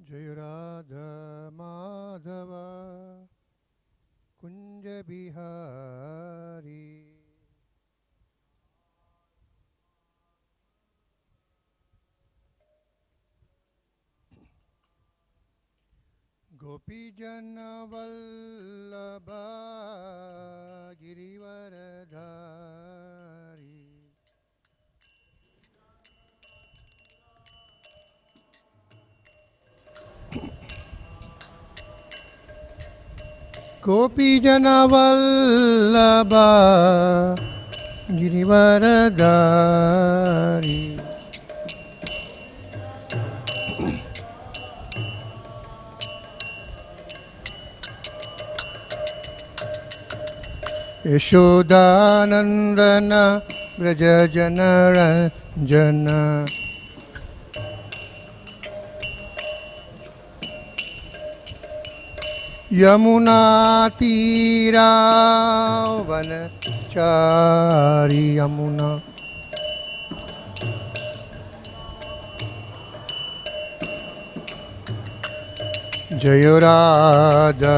जय राधा माधव कुंज बिहारी गोपी जन वल्लभा गिरिवरधारी गोपी जन वल्लभा गिरिवरधारी यशोदानंदन व्रज जनरंजन यमुना तीरा वनचारी यमुना जय राधा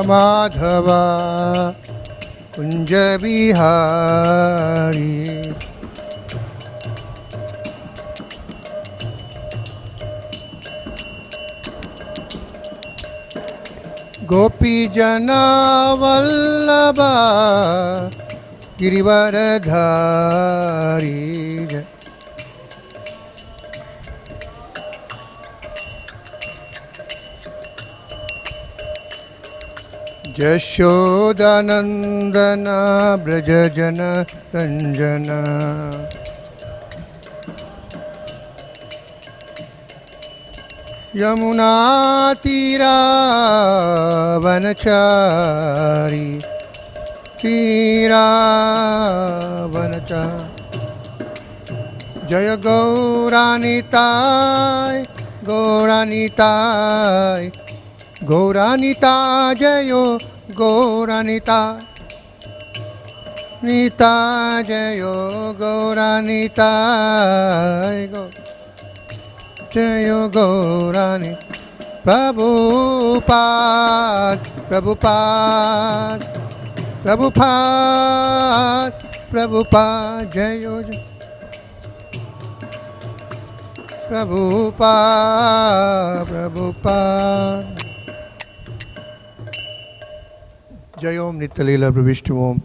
माधवा कुंज बिहारी गोपी जना वल्लभा Girivardhari Jashodanandana Brajajana Ranjana Yamuna Tira Vanachari Tira Vanachari Jaya Gauranitai Gauranitai Gauranita Jayo Gauranita Nita Jayo Gauranita Jayo Gaurani Prabhupada Prabhupada Prabhupada Prabhupada Jayo Prabhupada Prabhupada Jayom Nityalila Pravishtavom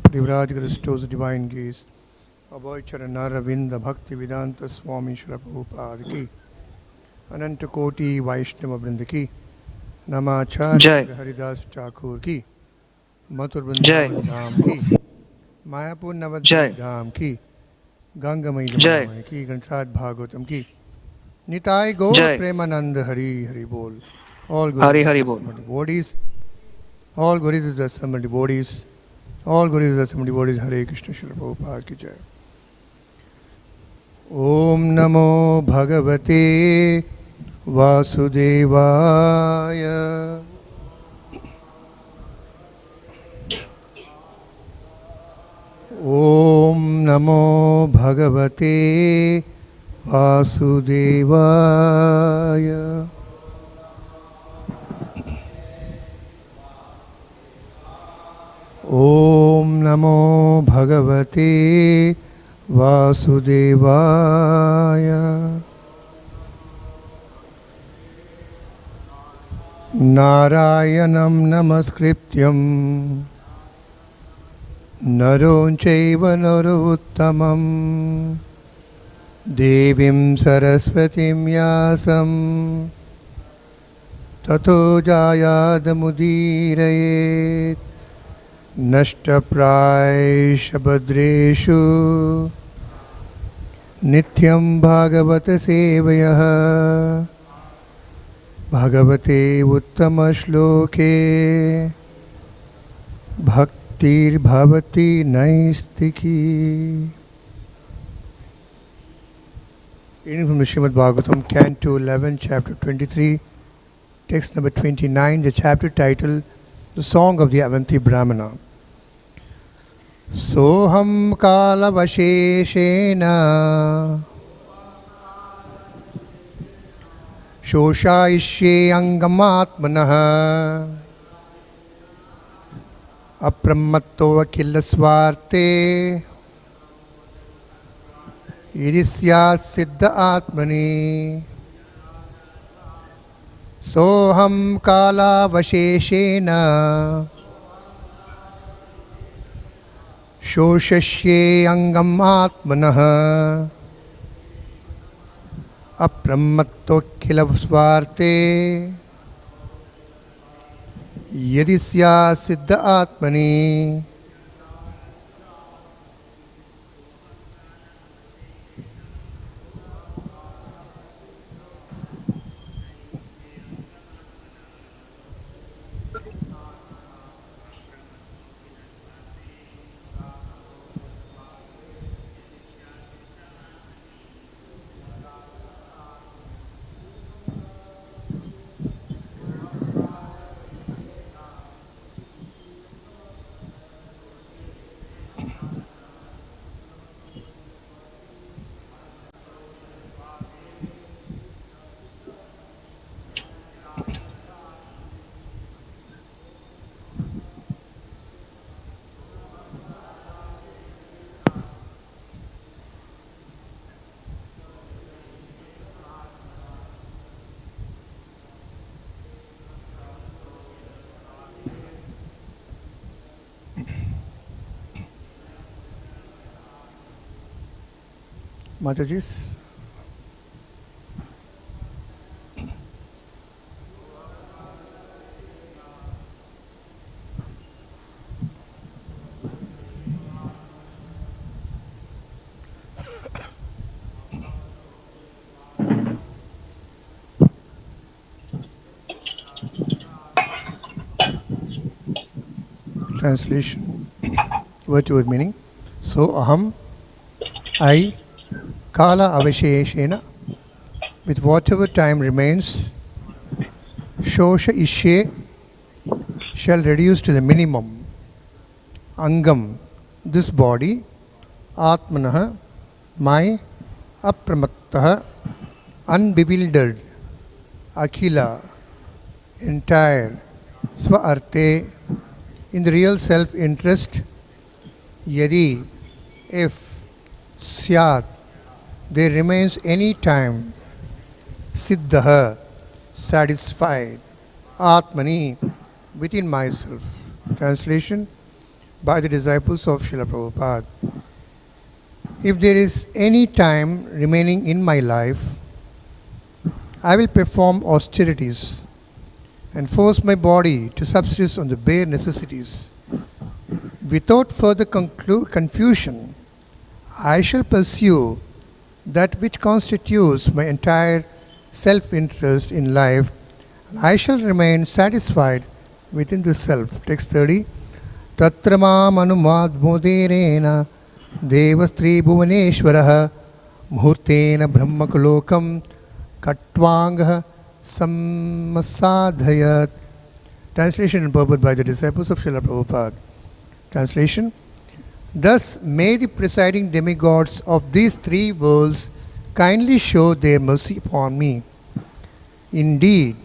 Privraj Kristos Divine Gaze Abhay Charana Ravinda Bhakti Vedanta Swami Shri Prabhupada Ki Ananta Koti Vaishnava Vrinda Ki Namacharya Haridas Thakur Ki Mathur Vrindavan Dham Ki Mayapur Navadvip Dham Ki Ganga Mai Jamuna Ki Granthad Bhagavatam Ki Nitai Gaur Premananda Hari Hari Bol All Hari Hari Bol devotees All Gauris is the assembled devotees. All Gauris is the assembled devotees. Hare Krishna Srila Prabhupada ki jai. Om Namo Bhagavate Vasudevaya. Om Namo Bhagavate Vasudevaya. Om Namo Bhagavate Vasudevaya. Narayanam Namaskrityam Naron Chaiva Narottamam Devim Saraswatim Yasam Tato Jayadamudirayet Nashtapraisha Badreshu Nityam Bhagavata Sevayah Bhagavate Uttama Shloke Bhaktir Bhavati Naistiki. Reading from the Srimad Bhagavatam, Canto 11, Chapter 23, text number 29, the chapter title, The Song of the Avanti Brahmana. Soham kāla-avaśeṣeṇa śoṣayiṣye āṅgam ātmanaḥ apramatto khila-svārthe yadi syāt siddha ātmani soham kāla-avaśeṣeṇa śoṣayiṣye āṅgam ātmanaḥ apramatto khila-svārthe yadi syāt siddha ātmani. Matajis. Translation, word to word meaning. So, aham, I, kāla-avaśeṣeṇa, with whatever time remains, śoṣayiṣye, shall reduce to the minimum. Āngam, this body, ātmanaḥ, my, apramattaḥ, unbewildered, akhila, entire, sva-arthe, in the real self-interest, yadi, if, syāt, there remains any time, siddhaḥ, satisfied, ātmani, within myself. Translation by the disciples of Srila Prabhupada. If there is any time remaining in my life, I will perform austerities and force my body to subsist on the bare necessities. Without further confusion, I shall pursue that which constitutes my entire self-interest in life, and I shall remain satisfied within the self. Text 30. Tatra mam anumadmoderena devastri bhuvaneshwaraha muhurtena brahmakalokam katvanga sammasadhayat. Translation and purport by the disciples of Srila Prabhupada. Translation: thus may the presiding demigods of these three worlds kindly show their mercy upon me. Indeed,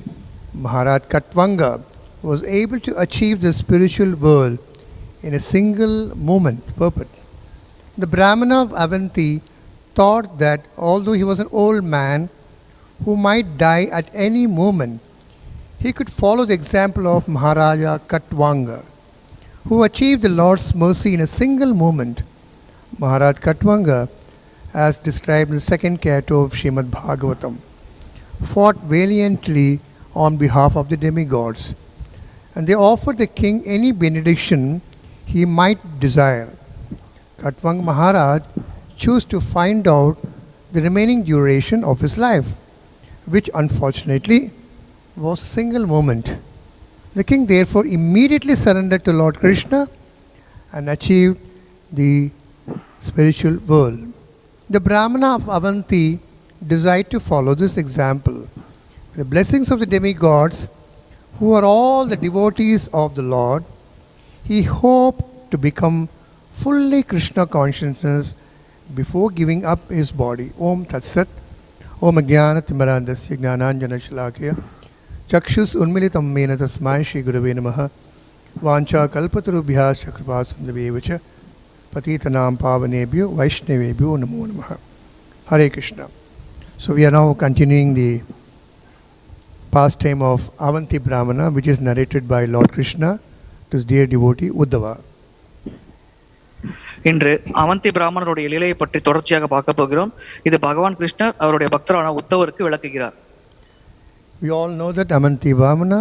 Maharaj Katvanga was able to achieve the spiritual world in a single moment. Purport: the Brahmana of Avanti thought that although he was an old man who might die at any moment, he could follow the example of Maharaja Katvanga, who achieved the Lord's mercy in a single moment. Maharaj Katvanga, as described in the second canto of Srimad Bhagavatam, fought valiantly on behalf of the demigods, and they offered the king any benediction he might desire. Katvanga Maharaj chose to find out the remaining duration of his life, which unfortunately was a single moment. The king therefore immediately surrendered to Lord Krsna and achieved the spiritual world. The Brahmana of Avanti desired to follow this example. The blessings of the demigods, who are all the devotees of the Lord, he hoped to become fully Krishna consciousness before giving up his body. Om Tat Sat. Om Ajnana Timirandasya Jnananjana Shalakya Chakshus Unmilitam Mena Tasmai Shri Gurave Namaha Vancha Kalpatarubhyascha Kripasindhavevacha Patitanam Pavanebhyo Vaishnavebhyo Namo Namaha. Hare Krishna. So we are now continuing the pastime of Avanti Brahmana, which is narrated by Lord Krishna to his dear devotee Uddhava. இன்று அவந்தி பிராமணருடைய லீலையை பற்றி தொடர்ச்சியாக பார்க்க போகிறோம். இது பகவான் கிருஷ்ணர் அவருடைய பக்தரான உத்தவருக்கு விளக்குகிறார். We all know that Avanti Brahmana,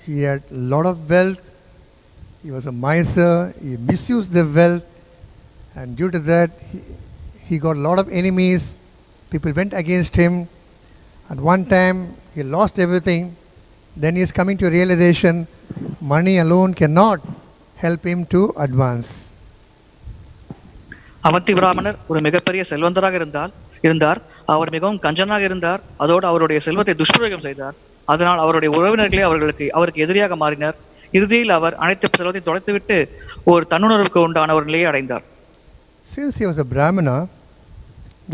he had a lot of wealth, he was a miser, he misused the wealth, and due to that he got a lot of enemies. People went against him. At one time he lost everything. Then he is coming to a realization money alone cannot help him to advance. Avanti பிராமணர் ஒரு மிகப்பெரிய செல்வந்தராக இருந்தார். அவர் மிகவும் கஞ்சனாக இருந்தார். அதோடு அவருடைய செல்வத்தை துஷ்பிரயோகம் செய்தார். அதனால் அவருடைய உறவினர்களே அவருக்கு எதிரியாக மாறினர். இறுதியில் அவர் அனைத்து செல்வத்தை தொலைத்துவிட்டு ஒரு தன்னுணர்வுக்கு உண்டான ஒரு நிலையை அடைந்தார். Since he was a Brahmana,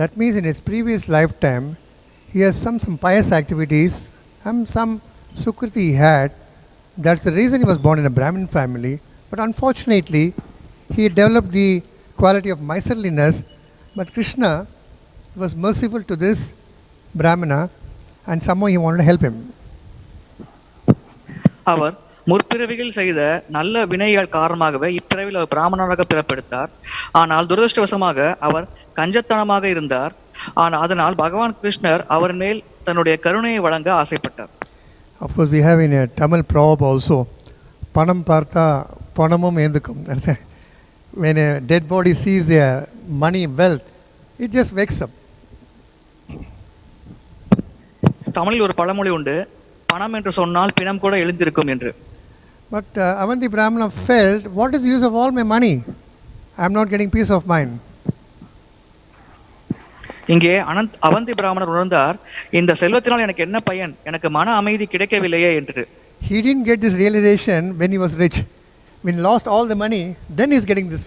that means in his previous lifetime he has some pious activities and some sukriti he had. That's the reason he was born in a Brahmin family. But unfortunately, he developed the quality of miserliness. But Krishna was merciful to this Brahmana, and somehow he wanted to help him. அவர் முற்பிறவிகள் செய்த நல்ல வினைகள் காரணமாகவே இப்பிறவியில் அவர் பிராமணராக பிறப்பெடுத்தார். ஆனால் துரதிருஷ்டவசமாக அவர் கஞ்சத்தனமாக இருந்தார். அதனால் பகவான் கிருஷ்ணர் அவர் மேல் தன்னுடைய கருணையை வழங்க ஆசைப்பட்டார். Of course, we have in a Tamil proverb also, Panam Partha Panamum Endukum. When a dead body sees their money, wealth, it just wakes up. தமிழில் ஒரு பழமொழி உண்டு, பணம் என்று சொன்னால் பிணம் கூட எழுந்திருக்கும் என்று. But Avanti Brahmana felt, what is the use of all my money? I am not getting peace of mind. இங்கே அவந்தி பிராமணர் உணர்ந்தார், இந்த செல்வத்தினால் எனக்கு என்ன பயன், எனக்கு மன அமைதி கிடைக்கவில்லையே என்று. He didn't get this realization when he was rich. When he lost all the money, then he is getting this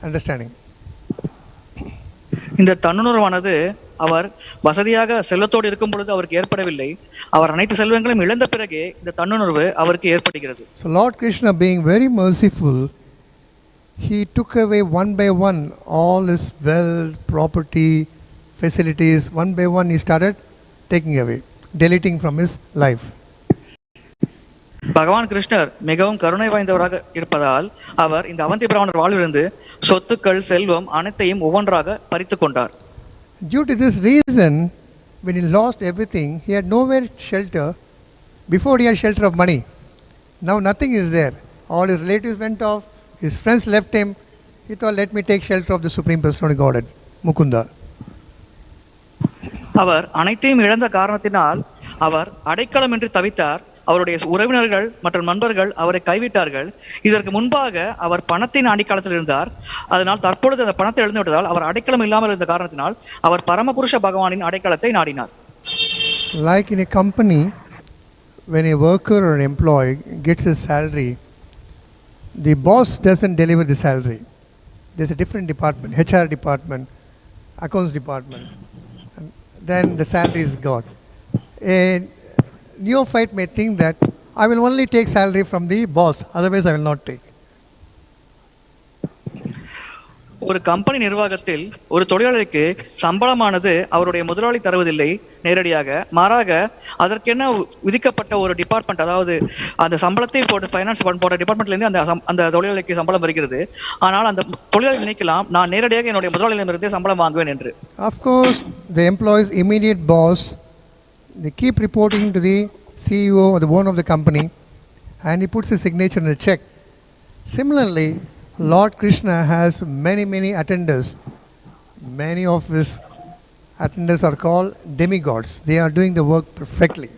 understanding. இந்த தன்னுணர்வானது அவர் வசதியாக செல்வத்தோடு இருக்கும் பொழுது அவருக்கு ஏற்படவில்லை. அவர் அனைத்து செல்வங்களும் இழந்த பிறகே இந்த தன்னுணர்வு அவருக்கு ஏற்படுகிறது. So Lord Krishna, being very merciful, he took away one by one all his wealth, property, facilities. One by one he started taking away, deleting from his life. பகவான் கிருஷ்ணர் மிகவும் கருணை வாய்ந்தவராக இருப்பதால் அவர் இந்த அவந்தி பிராமணர் வாழ்விலிருந்து சொத்துக்கள், செல்வம் அனைத்தையும் ஒவ்வொன்றாக பறித்து கொண்டார். Due to this reason, when he lost everything, he had nowhere shelter. Before he had shelter of money. Now nothing is there. All his relatives went off. His friends left him. He thought, let me take shelter of the Supreme Personality of Godhead, Mukunda. அவர் அனைத்தையும் இழந்த காரணத்தினால் அவர் அடைக்கலமின்றி தவித்தார். அவருடைய உறவினர்கள் மற்றும் நண்பர்கள் அவரை கைவிட்டார்கள். இதற்கு முன்பாக அவர் பணத்தின் அடிக்காலத்தில் இருந்தார். அதனால் தற்பொழுது அந்த பணத்தை இழந்து விட்டதால் அவர் அடைக்கலம் இல்லாமல் இருந்த காரணத்தினால் அவர் பரமபுருஷ பகவானின் அடைக்கலத்தை நாடினார். Like in a company, when a worker or an employee gets his salary, the boss doesn't deliver the salary. There's a different department, HR department, accounts department. And then the salary is got. A neophyte may think that I will only take salary from the boss, otherwise I will not take. ஒரு company நிர்வாகத்தில் ஒரு தொழிலாளிக்கு சம்பளமானது அவருடைய முதலாளி தருவதில்லை நேரடியாக, மாறாக அதற்கென விதிக்கப்பட்ட ஒரு டிபார்ட்மெண்ட், அதாவது அந்த சம்பளத்தை போட்டு ஃபைனான்ஸ் போன்ற டிபார்ட்மெண்ட்ல இருந்து அந்த தொழிலாளிக்கு சம்பளம் வருகிறது. ஆனால் அந்த தொழிலாளி நினைக்கலாம், நான் நேரடியாக என்னுடைய முதலாளியிடமிருந்தே சம்பளம் வாங்குவேன் என்று. Of course, the employee's immediate boss, they keep reporting to the CEO or the owner of the company, and he puts his signature on the check. Similarly, Lord Krishna has many attendants. Many of his attendants are called demigods. They are doing the work perfectly.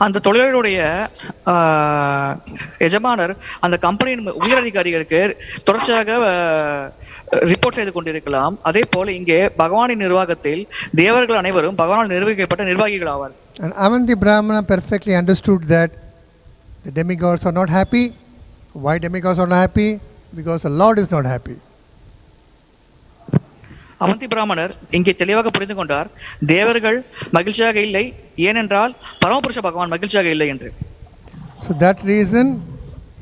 அந்த தொழிலாளியுடைய எஜமானர் அந்த கம்பெனியின் உயரதிகாரிகளுக்கு தொடர்ச்சியாக report செய்து கொண்டிருக்கலாம். அதே போல இங்கே பகவானின் நிர்வாகத்தில் தேவர்கள் அனைவரும் பகவானால் நிர்வகிக்கப்பட்ட நிர்வாகிகள் ஆவார். And Avanti Brahmana perfectly understood that the demigods are not happy. Why demigods are not happy? Because the Lord is not happy. Avanti பிராமணர் இங்கே தெளிவாக புரிந்து கொண்டார், தேவர்கள் மகிழ்ச்சியாக இல்லை, ஏனென்றால் பரமபுருஷ பகவான் மகிழ்ச்சியாக இல்லை என்று. So that reason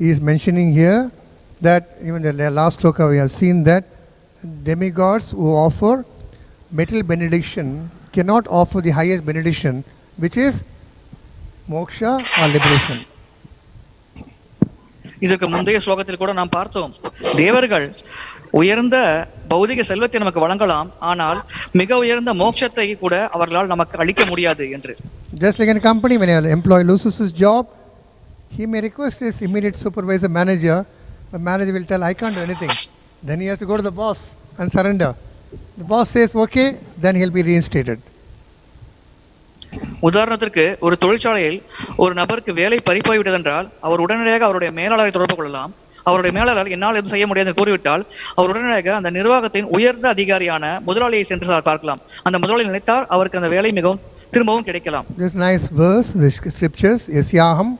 he is mentioning here that even the last sloka we have seen that demigods who offer material benediction cannot offer the highest benediction, which is moksha or liberation. இதற்கு முந்தைய ஸ்லோகத்தில் கூட நாம் பார்த்தோம், தேவர்கள் உயர்ந்த பௌதிக செல்வத்தை நமக்கு வழங்கலாம், ஆனால் மிக உயர்ந்த மோட்சத்தை கூட அவர்களால் நமக்கு அளிக்க முடியாது என்று. Just like in a company, when an employee loses his job, he may request his immediate supervisor, manager. The manager will tell, I can't do anything. Then he has to go to the boss and surrender. The boss says, okay, then he'll be reinstated. உதாரணத்திற்கு ஒரு தொழிற்சாலையில் ஒரு நபருக்கு வேலை பறிப்போய்விட்டது என்றால் அவர் உடனடியாக அவருடைய மேலாளரை தொடர்பு கொள்ளலாம். அவருடைய மேலாளர் என்னால் எதுவும் செய்ய முடியாது என்று கூறிவிட்டால் அவர் உடனடியாக அந்த நிர்வாகத்தின் உயர்ந்த அதிகாரியான முதலாளியை சென்று பார்க்கலாம். அந்த முதலாளி நினைத்தால் அவருக்கு அந்த வேலை மிகவும் திரும்பவும் கிடைக்கலாம். This nice verse, the scriptures, yasyaham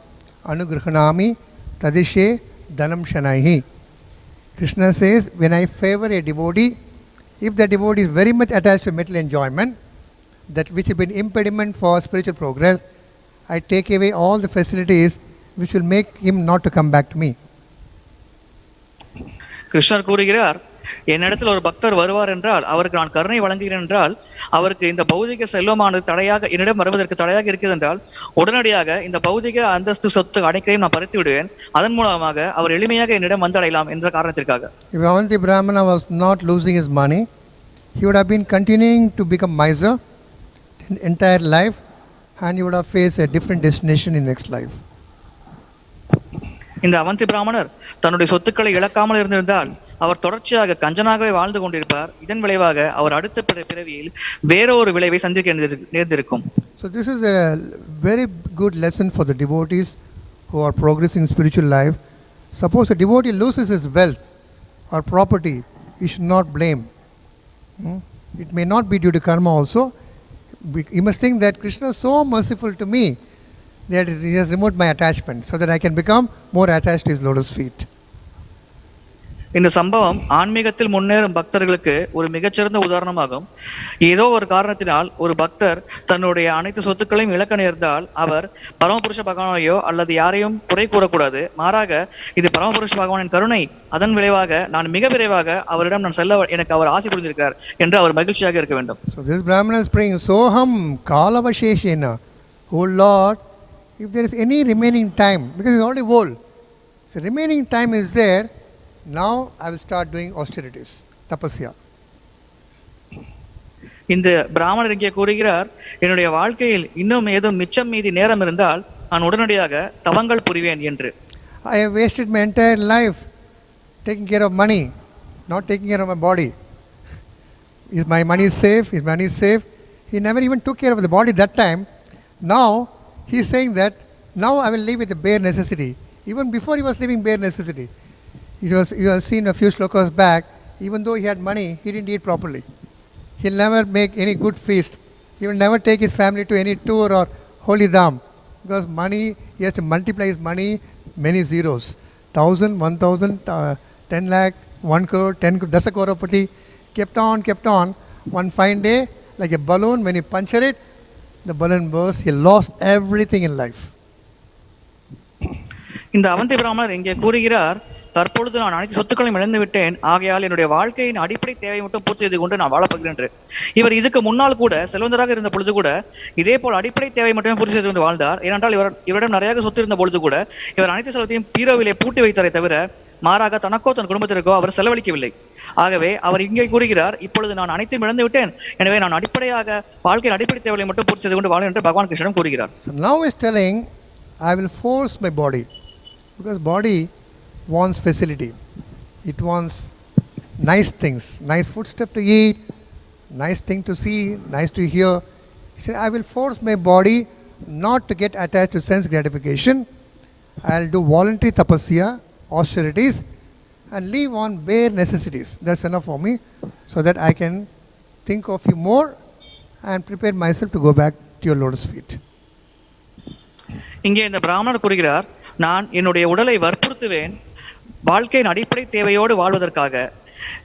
anugrahanami tadishe dhanam shanaihi. Krishna says, when I favor a devotee, if the devotee is very much attached to material enjoyment, that which has been impediment for spiritual progress, I take away all the facilities which will make him not to come back to me. கிருஷ்ணர் கூறுகிறார், என்னிடத்தில் ஒரு பக்தர் வருவார் என்றால் அவருக்கு நான் கருணை வழங்குகிறேன் என்றால் அவருக்கு இந்த பௌதிக செல்வமானது தடையாக என்னிடம் வருவதற்கு தடையாக இருக்கிறது என்றால் உடனடியாக இந்த பௌதிக அந்தஸ்து சொத்து அனைத்தையும் நான் பறித்து விடுவேன். அதன் மூலமாக அவர் எளிமையாக என்னிடம் வந்தடையலாம் என்ற காரணத்திற்காக. If Avanti Brahmana was not losing his money, he would have been continuing to become miser in entire life, and he would have faced a different destination in next life. இந்த அவந்தி பிராமணர் தன்னுடைய சொத்துக்களை இழக்காமல் இருந்திருந்தால் அவர் தொடர்ச்சியாக கஞ்சனாகவே வாழ்ந்து கொண்டிருப்பார். இதன் விளைவாக அவர் அடுத்த பிறவியில் வேறொரு விளைவை சந்திக்க நேர்ந்திருக்கும். So this is a very good lesson for the devotees who are progressing in spiritual life. Suppose a devotee loses his wealth or property, he should not blame. It may not be due to karma also. He must think that Krishna is so merciful to me that he has removed my attachment so that I can become more attached to his lotus feet. இந்த சம்பவம் ஆன்மீகத்தில் முன்னேறும் பக்தர்களுக்கு ஒரு மிகச்சிறந்த உதாரணமாகும். ஏதோ ஒரு காரணத்தினால் ஒரு பக்தர் தன்னுடைய அனைத்து சொத்துக்களையும் இழக்க நேர்ந்தால் அவர் பரமபுருஷ பகவானையோ அல்லது யாரையும் குறை கூறக்கூடாது. மாறாக இது பரமபுருஷ பகவானின் கருணை, அதன் விளைவாக நான் மிக விரைவாக அவரிடம் நான் செல்ல எனக்கு அவர் ஆசை புரிந்திருக்கிறார் என்று அவர் மகிழ்ச்சியாக இருக்க வேண்டும். So this Brahmana is praying, Soham kāla-avaśeṣeṇa. Oh Lord, if there is any remaining time, because he is already old, so remaining time is there. Now I will start doing austerities, tapasya. இந்த பிராமணர் இங்கே கூறுகிறார், என்னுடைய வாழ்க்கையில் இன்னும் ஏதோ மிச்சம் மீதி நேரம் இருந்தால் நான் உடனடியாக தவங்கள் புரிவேன் என்று. I have wasted my entire life taking care of money, not taking care of my body. Is my money safe? Is money safe? He never even took care of the body that time. Now he is saying that now I will live with the bare necessity. Even before he was living bare necessity. You have seen a few shlokas back, even though he had money, he didn't eat properly. He'll never make any good feast. He will never take his family to any tour or holy dham. Because money, he has to multiply his money, many zeros. 1,000, 1,000, 10 lakh, 1 crore, 10 crore, dasa crorepati. Kept on. One fine day, like a balloon, when he punctured it, the balloon burst. He lost everything in life. இந்த அவந்தி பிராமணர் இங்கே கூறுகிறார், தற்பொழுது நான் அனைத்து சொத்துக்களையும் இழந்து விட்டேன், ஆகையால் என்னுடைய வாழ்க்கையின் அடிப்படை தேவை மட்டும் பூர்த்தி செய்து கொண்டு நான் வாழப்போகிறேன் என்று. இவர் இதுக்கு முன்னால் கூட செல்வந்தராக இருந்த பொழுது கூட இதே போல் அடிப்படை தேவை மட்டுமே பூர்த்தி செய்து கொண்டு வாழ்ந்தார். ஏனென்றால் இவரிடம் நிறைய சொத்து இருந்த பொழுது கூட இவர் அனைத்து செலவத்தையும் பீரோவிலே பூட்டி வைத்தாரே தவிர மாறாக தனக்கோ தன் குடும்பத்திற்கோ அவர் செலவழிக்கவில்லை. ஆகவே அவர் இங்கே கூறுகிறார், இப்பொழுது நான் அனைத்தையும் இழந்து விட்டேன், எனவே நான் அடிப்படையாக வாழ்க்கையின் அடிப்படை தேவையை மட்டும் பூர்த்தி செய்து கொண்டு வாழ என்று பகவான் கிருஷ்ணன் கூறுகிறார். So now he is telling, I will force my body, because body wants facility. It wants nice things, nice footstep to eat, nice thing to see, nice to hear. He said, I will force my body not to get attached to sense gratification. I'll do voluntary tapasya, austerities, and live on bare necessities. That's enough for me, so that I can think of you more and prepare myself to go back to your lotus feet. இங்கே இந்த பிராமணர் கூறுகிறார், நான் என்னுடைய உடலை வற்புறுத்துவேன் வாழ்க்கையின் அடிப்படை தேவையோடு வாழ்வதற்காக.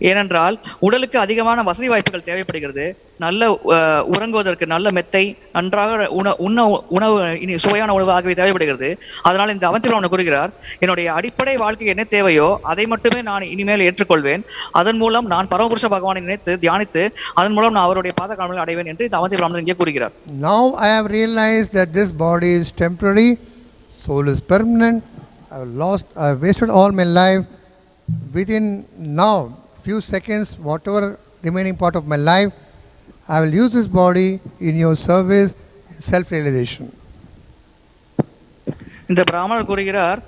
ஏனென்றால் உடலுக்கு அதிகமான வசதி வாய்ப்புகள் தேவைப்படுகிறது. நல்ல உறங்குவதற்கு நல்ல மெத்தை, நன்றாக உணவு சுவையான உணவு ஆகியவை தேவைப்படுகிறது. அதனால் இந்த அவந்தி பிராமணர் கூறுகிறார், என்னுடைய அடிப்படை வாழ்க்கை என்ன தேவையோ அதை மட்டுமே நான் இனிமேல் ஏற்றுக்கொள்வேன். அதன் மூலம் நான் பரமபுருஷ பகவானை நினைத்து தியானித்து அதன் மூலம் நான் அவருடைய பாத காலங்களை அடைவேன் என்று இந்த அவந்தி பிராமணர் இங்கே கூறுகிறார். Now I have realized that this body is temporary, soul is permanent. I have wasted all my life. Within now, few seconds, whatever remaining part of my life, I will use this body in your service, self-realization. இந்த பிராமணர் கூறுகிறார்,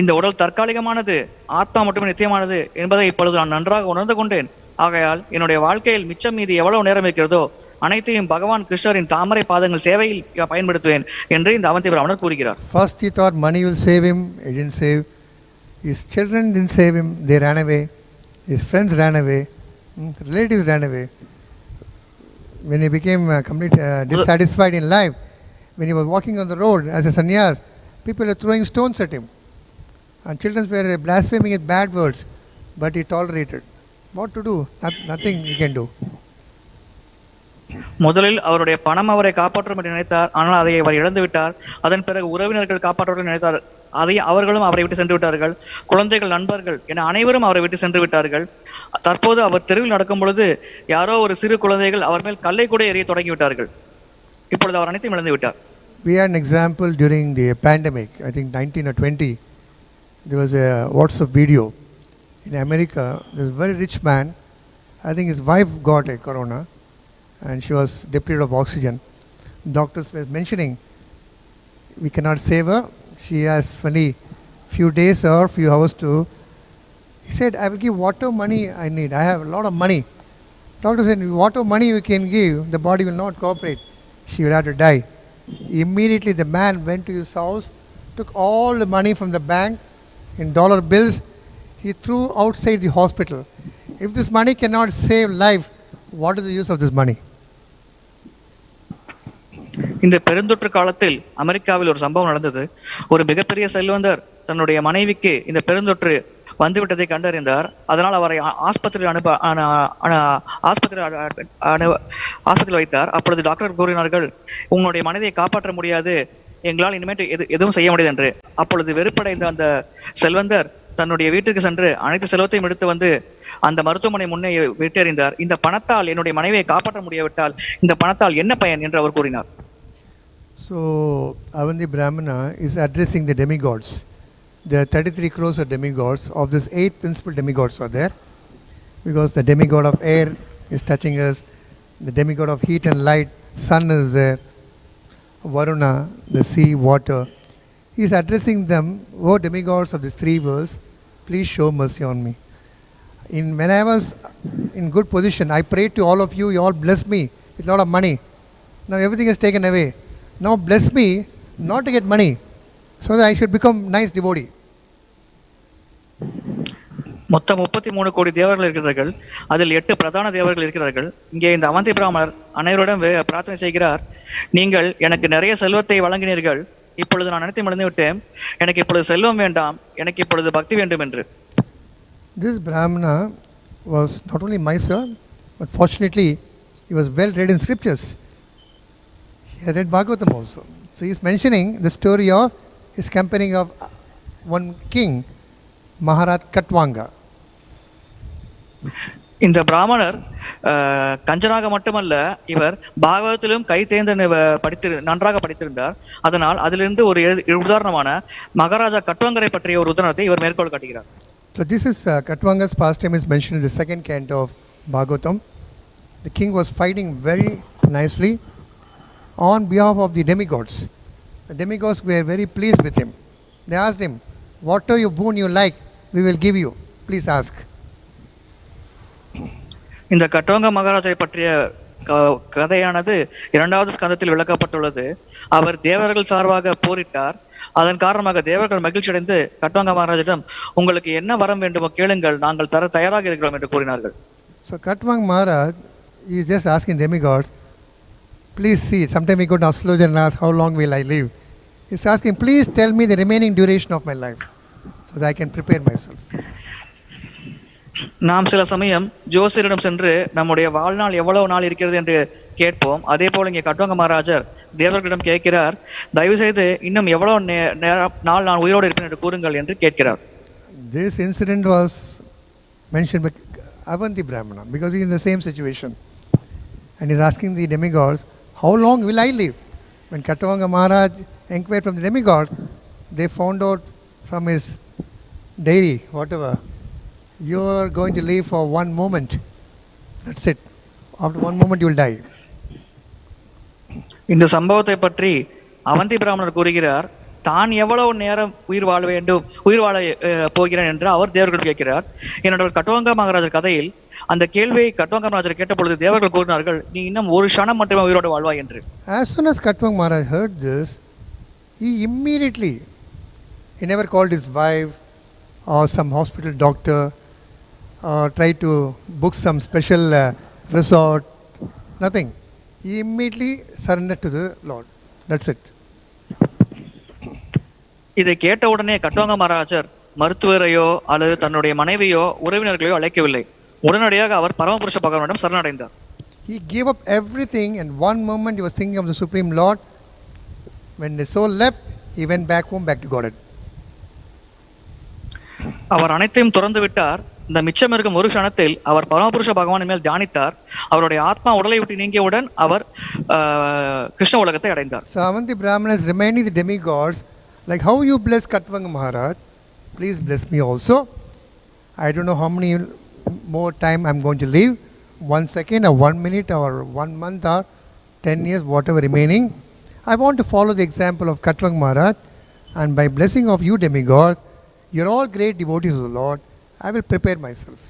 இந்த உடல் தற்காலிகமானது, ஆத்மா மட்டுமே நித்தியமானது என்பதை இப்பொழுது நான் நன்றாக உணர்ந்து கொண்டேன். ஆகையால் என்னுடைய வாழ்க்கையில் மிச்சம் மீது எவ்வளவு நேரம் இருக்கிறதோ அனைத்தையும் பகவான் கிருஷ்ணரின் தாமரை பாதங்கள் சேவையில் பயன்படுத்துவேன் என்று இந்த அவந்தி பிராமணர் கூறுகிறார். First he thought money will save him. He didn't save. His children didn't save him. They ran away. His friends ran away. Relatives ran away. When he became completely dissatisfied in life, when he was walking on the road as a sannyas, people were throwing stones at him. And children were blaspheming with bad words. But he tolerated. What to do? Nothing he can do. முதலில் அவருடைய பணம் அவரை காப்பாற்றும் என்று நினைத்தார். ஆனால் அதை அவர் இழந்து விட்டார். அதன் பிறகு உறவினர்கள் காப்பாற்றுவார்கள் நினைத்தார். அதை அவர்களும் அவரை விட்டு சென்று விட்டார்கள். குழந்தைகள், நண்பர்கள் என அனைவரும் அவரை விட்டு சென்று விட்டார்கள். தற்போது அவர் தெருவில் நடக்கும் பொழுது யாரோ ஒரு சிறு குழந்தைகள் அவர் மேல் கல்லை கூட எறிய தொடங்கி விட்டார்கள். இப்பொழுது அவர் அனைத்தையும் இழந்து விட்டார். We had an example during the pandemic, I think 19 or 20. There was a WhatsApp video in America. There was a very rich man. I think his wife got a corona and she was deprived of oxygen. Doctors were mentioning, we cannot save her. She has only few days or few hours to He said, I will give whatever money I need. I have a lot of money. Doctor said, whatever money you can give, the body will not cooperate. She will have to die. Immediately the man went to his house, took all the money from the bank in dollar bills. He threw outside the hospital. If this money cannot save life, what is the use of this money? இந்த பெருந்தொற்று காலத்தில் அமெரிக்காவில் ஒரு சம்பவம் நடந்தது. ஒரு மிகப்பெரிய செல்வந்தர் தன்னுடைய மனைவிக்கு இந்த பெருந்தொற்று வந்துவிட்டதை கண்டறிந்தார். அதனால் அவரை ஆஸ்பத்திரியில் வைத்தார். அப்பொழுது டாக்டர் கூறினார்கள், உங்களுடைய மனைவியை காப்பாற்ற முடியாது, எங்களால் இனிமேட்டு எதுவும் செய்ய முடியாது என்று. அப்பொழுது வெறுப்படைந்த அந்த செல்வந்தர் தன்னுடைய வீட்டுக்கு சென்று அனைத்து செலவத்தையும் எடுத்து வந்து அந்த மருத்துவமனை முன்னே விட்டெறிந்தார். இந்த பணத்தால் என்னுடைய மனைவியை காப்பாற்ற முடியாவிட்டால் இந்த பணத்தால் என்ன பயன் என்று அவர் கூறினார். So Avanti Brahmana is addressing the demigods. There are 33 crores of demigods. Of this, 8 principal demigods are there, because the demigod of air is touching us, the demigod of heat and light, sun is there, Varuna, the sea, water. He is addressing them, oh demigods of these 3 worlds, please show mercy on me. When I was in good position, I prayed to all of you, you all blessed me with a lot of money. Now everything is taken away. Now bless me not to get money, so that I should become nice devotee. மொத்தம் 33 கோடி தேவர்கள் இருக்கிறார்கள். அதில் 8 பிரதான தேவர்கள் இருக்கிறார்கள். இங்கே இந்த அவந்தி பிராமணர் அனைவரிடம் பிரார்த்தனை செய்கிறார், நீங்கள் எனக்கு நிறைய செல்வத்தை வழங்கினீர்கள், இப்பொழுது நான் அனைத்தையும் இழந்து விட்டேன், எனக்கு இப்பொழுது செல்வம் வேண்டாம், எனக்கு இப்பொழுது பக்தி வேண்டும் என்று. This Brahmana was not only my son, but fortunately he was well read in scriptures. He had read Bhagavatam also. So he is mentioning the story of his company of one king, Maharaj Katvanga. இந்த பிராமணர் கஞ்சனாக மட்டுமல்ல, இவர் பாகவதத்திலும் கை தேர்ந்து நன்றாக படித்திருந்தார். அதனால் அதிலிருந்து ஒரு உதாரணமான மகாராஜா கட்வங்கரை பற்றிய ஒரு உதாரணத்தை இவர் மேற்கோள் காட்டுகிறார். So this is Katwanga's pastime is mentioned in the second canto of Bhagavatam. The king was fighting very nicely on behalf of the demigods. The demigods were very pleased with him. They asked him, whatever you boon you like, we will give you. Please ask. இந்த கட்வங்க மகாராஜை பற்றிய கதையானது 2வது ஸ்கந்தத்தில் விளக்கப்பட்டுள்ளது. அவர் தேவர்கள் சார்பாக போரிட்டார். அதன் காரணமாக தேவர்கள் மகிழ்ச்சி அடைந்து கட்வங்க மகாராஜிடம், உங்களுக்கு என்ன வரம் வேண்டுமோ கேளுங்கள், நாங்கள் தர தயாராக இருக்கிறோம் என்று கூறினார்கள். So Katvang Maharaj is just asking demigods, please see, sometime we go to astrologer and ask how long will I live. He's asking, please tell me the remaining duration of my life so that I can prepare myself. நாம் சில சமயம் ஜோசியரிடம் சென்று நம்முடைய வாழ்நாள் எவ்வளவு நாள் இருக்கிறது என்று கேட்போம். அதே போல இங்கே கட்வங்க மகாராஜர் தேவர்களிடம் கேட்கிறார், தயவு செய்து இன்னும் எவ்வளவு நாள் நான் உயிரோடு இருப்பேன் என்று கூறுங்கள் என்று கேட்கிறார். This incident was mentioned by Avanti Brahmana because he is in the same situation, and he is asking the demigods, how long will I live? When Katvanga Maharaj inquired from the demigods, they found out from his diary, whatever, you are going to live for one moment. That's it. After one moment you will die. இந்த சம்பவத்தை பற்றி அவந்தி பிராமணர் கூறுகிறார், தான் எவ்வளவு நேரம் உயிர் வாழ போகிறேன் என்று அவர் தேவர்கள் கேட்கிறார். என்னோட கட்வங்க மகாராஜர் கதையில் அந்த கேள்வியை கட்வங்க மகாராஜர் கேட்ட பொழுது தேவர்கள் கூறினார்கள், நீ இன்னும் ஒரு க்ஷணம் மட்டுமே உயிரோடு வாழ்வாய் என்று. As soon as Katvanga Maharaj heard this, he immediately, he never called his wife or some hospital doctor or tried to book some special resort, nothing. He immediately surrendered to the Lord. That's it. இதை கேட்ட உடனே கட்வங்க மகாராஜர் மருத்துவரையோ அல்லது தன்னுடைய மனைவியோ உறவினர்களையோ அழைக்கவில்லை. உடனடியாக அவர் பரமபுருஷ பகவானிடம் சரணடைந்தார். He gave up everything, and one moment he was thinking of the Supreme Lord. When the soul left, he went back home, back to Godhead. அவர் அனைத்தையும் துறந்து விட்டார். இந்த மிச்சம் இருக்கும் ஒரு க்ஷணத்தில் அவர் பரமபுருஷ பகவானின் மேல் தியானித்தார். அவருடைய ஆத்மா உடலை விட்டு நீங்கியவுடன் அவர் கிருஷ்ண உலகத்தை அடைந்தார். So Avanti Brahmana is reminding the demigods, like how you bless Katvanga Maharaj, please bless me also. I don't know how many more time I'm going to live, 1 second or 1 minute or 1 month or 10 years, whatever remaining. I want to follow the example of Katvanga Maharaj, and by blessing of you demigods, you're all great devotees of the Lord. I will prepare myself.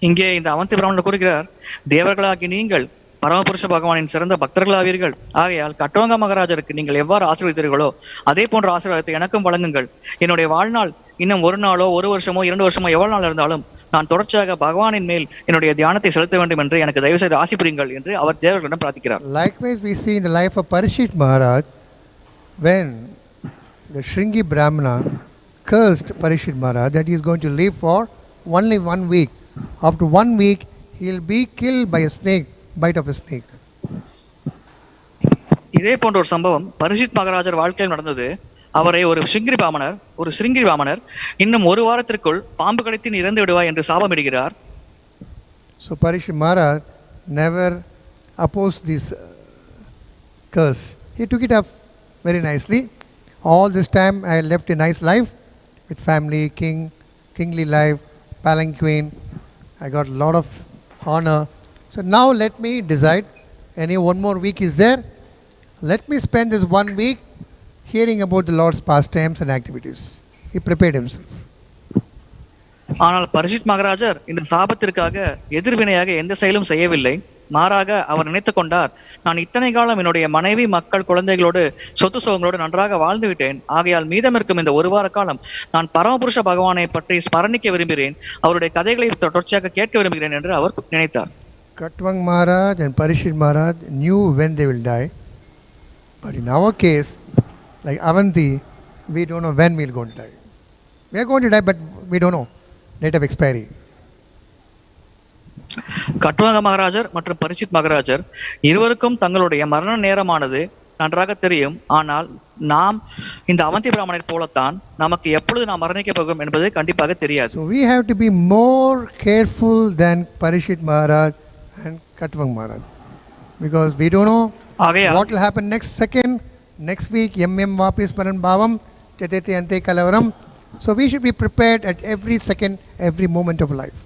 இங்கே இந்த அவந்தி பிராமணர் கூறுகிறார், தேவர்களாகி நீங்கள் பரமபுருஷ பகவானின் சிறந்த பக்தர்களாவீர்கள். ஆகையால் கட்டுவங்க மகாராஜருக்கு நீங்கள் எவ்வாறு ஆசீர்வதித்தீர்களோ அதே போன்ற ஆசீர்வாதத்தை எனக்கும் வழங்குங்கள். என்னுடைய வாழ்நாள் இன்னும் 1 நாளோ 1 வருஷமோ 2 வருஷமோ எவ்வளவு நாள் இருந்தாலும் நான் தொடர்ச்சியாக பகவானின் மேல் என்னுடைய தியானத்தை செலுத்த வேண்டும் என்று எனக்கு தயவு செய்து ஆசி புரியுங்கள் என்று அவர் தேவர்களிடம் பிரார்த்திக்கிறார். Likewise, we see in the life of Parishit Maharaj, when the Shringi Brahmana cursed Parishit Maharaj that he is going to live for only 1 week. After 1 week, he will be killed by a snake, bite of a snake. இதே போன்ற ஒரு சம்பவம் பரிஷித் மகாராஜர் வாழ்க்கையில் நடந்தது. அவரை ஒரு சிருங்கி வாமனர் இன்னும் 1 வாரத்திற்குள் பாம்பு கடித்து இறந்து விடுவாய் என்று சாபமிடுகிறார். So Parishit Maharaj never opposed this curse. He took it up very nicely. All this time I left a nice life with family, kingly life, palanquin. I got a lot of honor. So now let me decide. Any 1 more week is there. Let me spend this 1 week hearing about the Lord's pastimes and activities. He prepared himself. ஆனால் பரிஷித் மகாராஜர் இந்த சாபத்திற்காக எதிர்வினையாக எந்த செயலும் செய்யவில்லை. மாறாக அவர் நினைத்துக் கொண்டார், நான் இத்தனை காலம் என்னுடைய மனைவி, மக்கள், குழந்தைகளோடு, சொத்து சுகங்களோடு நன்றாக வாழ்ந்து விட்டேன். ஆகையால் மீதம் இருக்கும் இந்த 1 வார காலம் நான் பரமபுருஷ பகவானை பற்றி ஸ்மரணிக்க விரும்புகிறேன், அவருடைய கதைகளை தொடர்ச்சியாக கேட்க விரும்புகிறேன் என்று அவர் நினைத்தார். Katwang Maharaj and Parishit Maharaj knew when they will die. But in our case, like Avanti, we don't know when we are going to die. We are going to die, but we don't know date of expiry. கட்டுவங்க மகாராஜர் மற்றும் பரிஷித் மகாராஜர் இருவருக்கும் தங்களுடைய மரண நேரமானது நன்றாக தெரியும். ஆனால் நாம் இந்த அவந்தி பிராமணர் போலத்தான் நமக்கு எப்பொழுது நாம் மரணிக்க போகும் என்பது கண்டிப்பாக தெரியாது. So we have to be more careful than Parishit Maharaj and Katwang Maharaj, because we don't know what will happen next second, next week. Vapis paran bhavam tetete ante kalavaram. So we should be prepared at every second, every moment of life.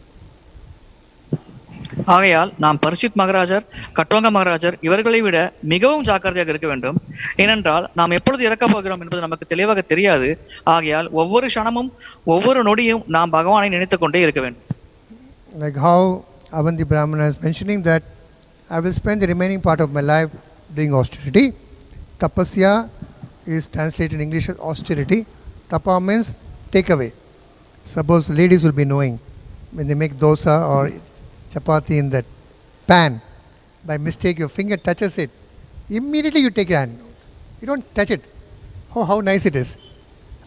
ஆகையால் நாம் பரிஷித் மகாராஜர், கட்டுவங்க மகாராஜர் இவர்களை விட மிகவும் ஜாக்கிரதையாக இருக்க வேண்டும். ஏனென்றால் நாம் எப்பொழுது இறக்கப் போகிறோம் என்பது நமக்கு தெளிவாக தெரியாது. ஆகையால் ஒவ்வொரு க்ஷணமும் ஒவ்வொரு நொடியும் நாம் பகவானை நினைத்துக் கொண்டே இருக்க வேண்டும். Like how Avanti Brahmana is mentioning that I will spend the remaining part of my life doing austerity. Tapasya is translated in English as austerity. Tapa means take away. Suppose ladies will be knowing when they make dosa or chapati in that pan, by mistake your finger touches it, immediately you take your hand. You don't touch it. Oh, how nice it is.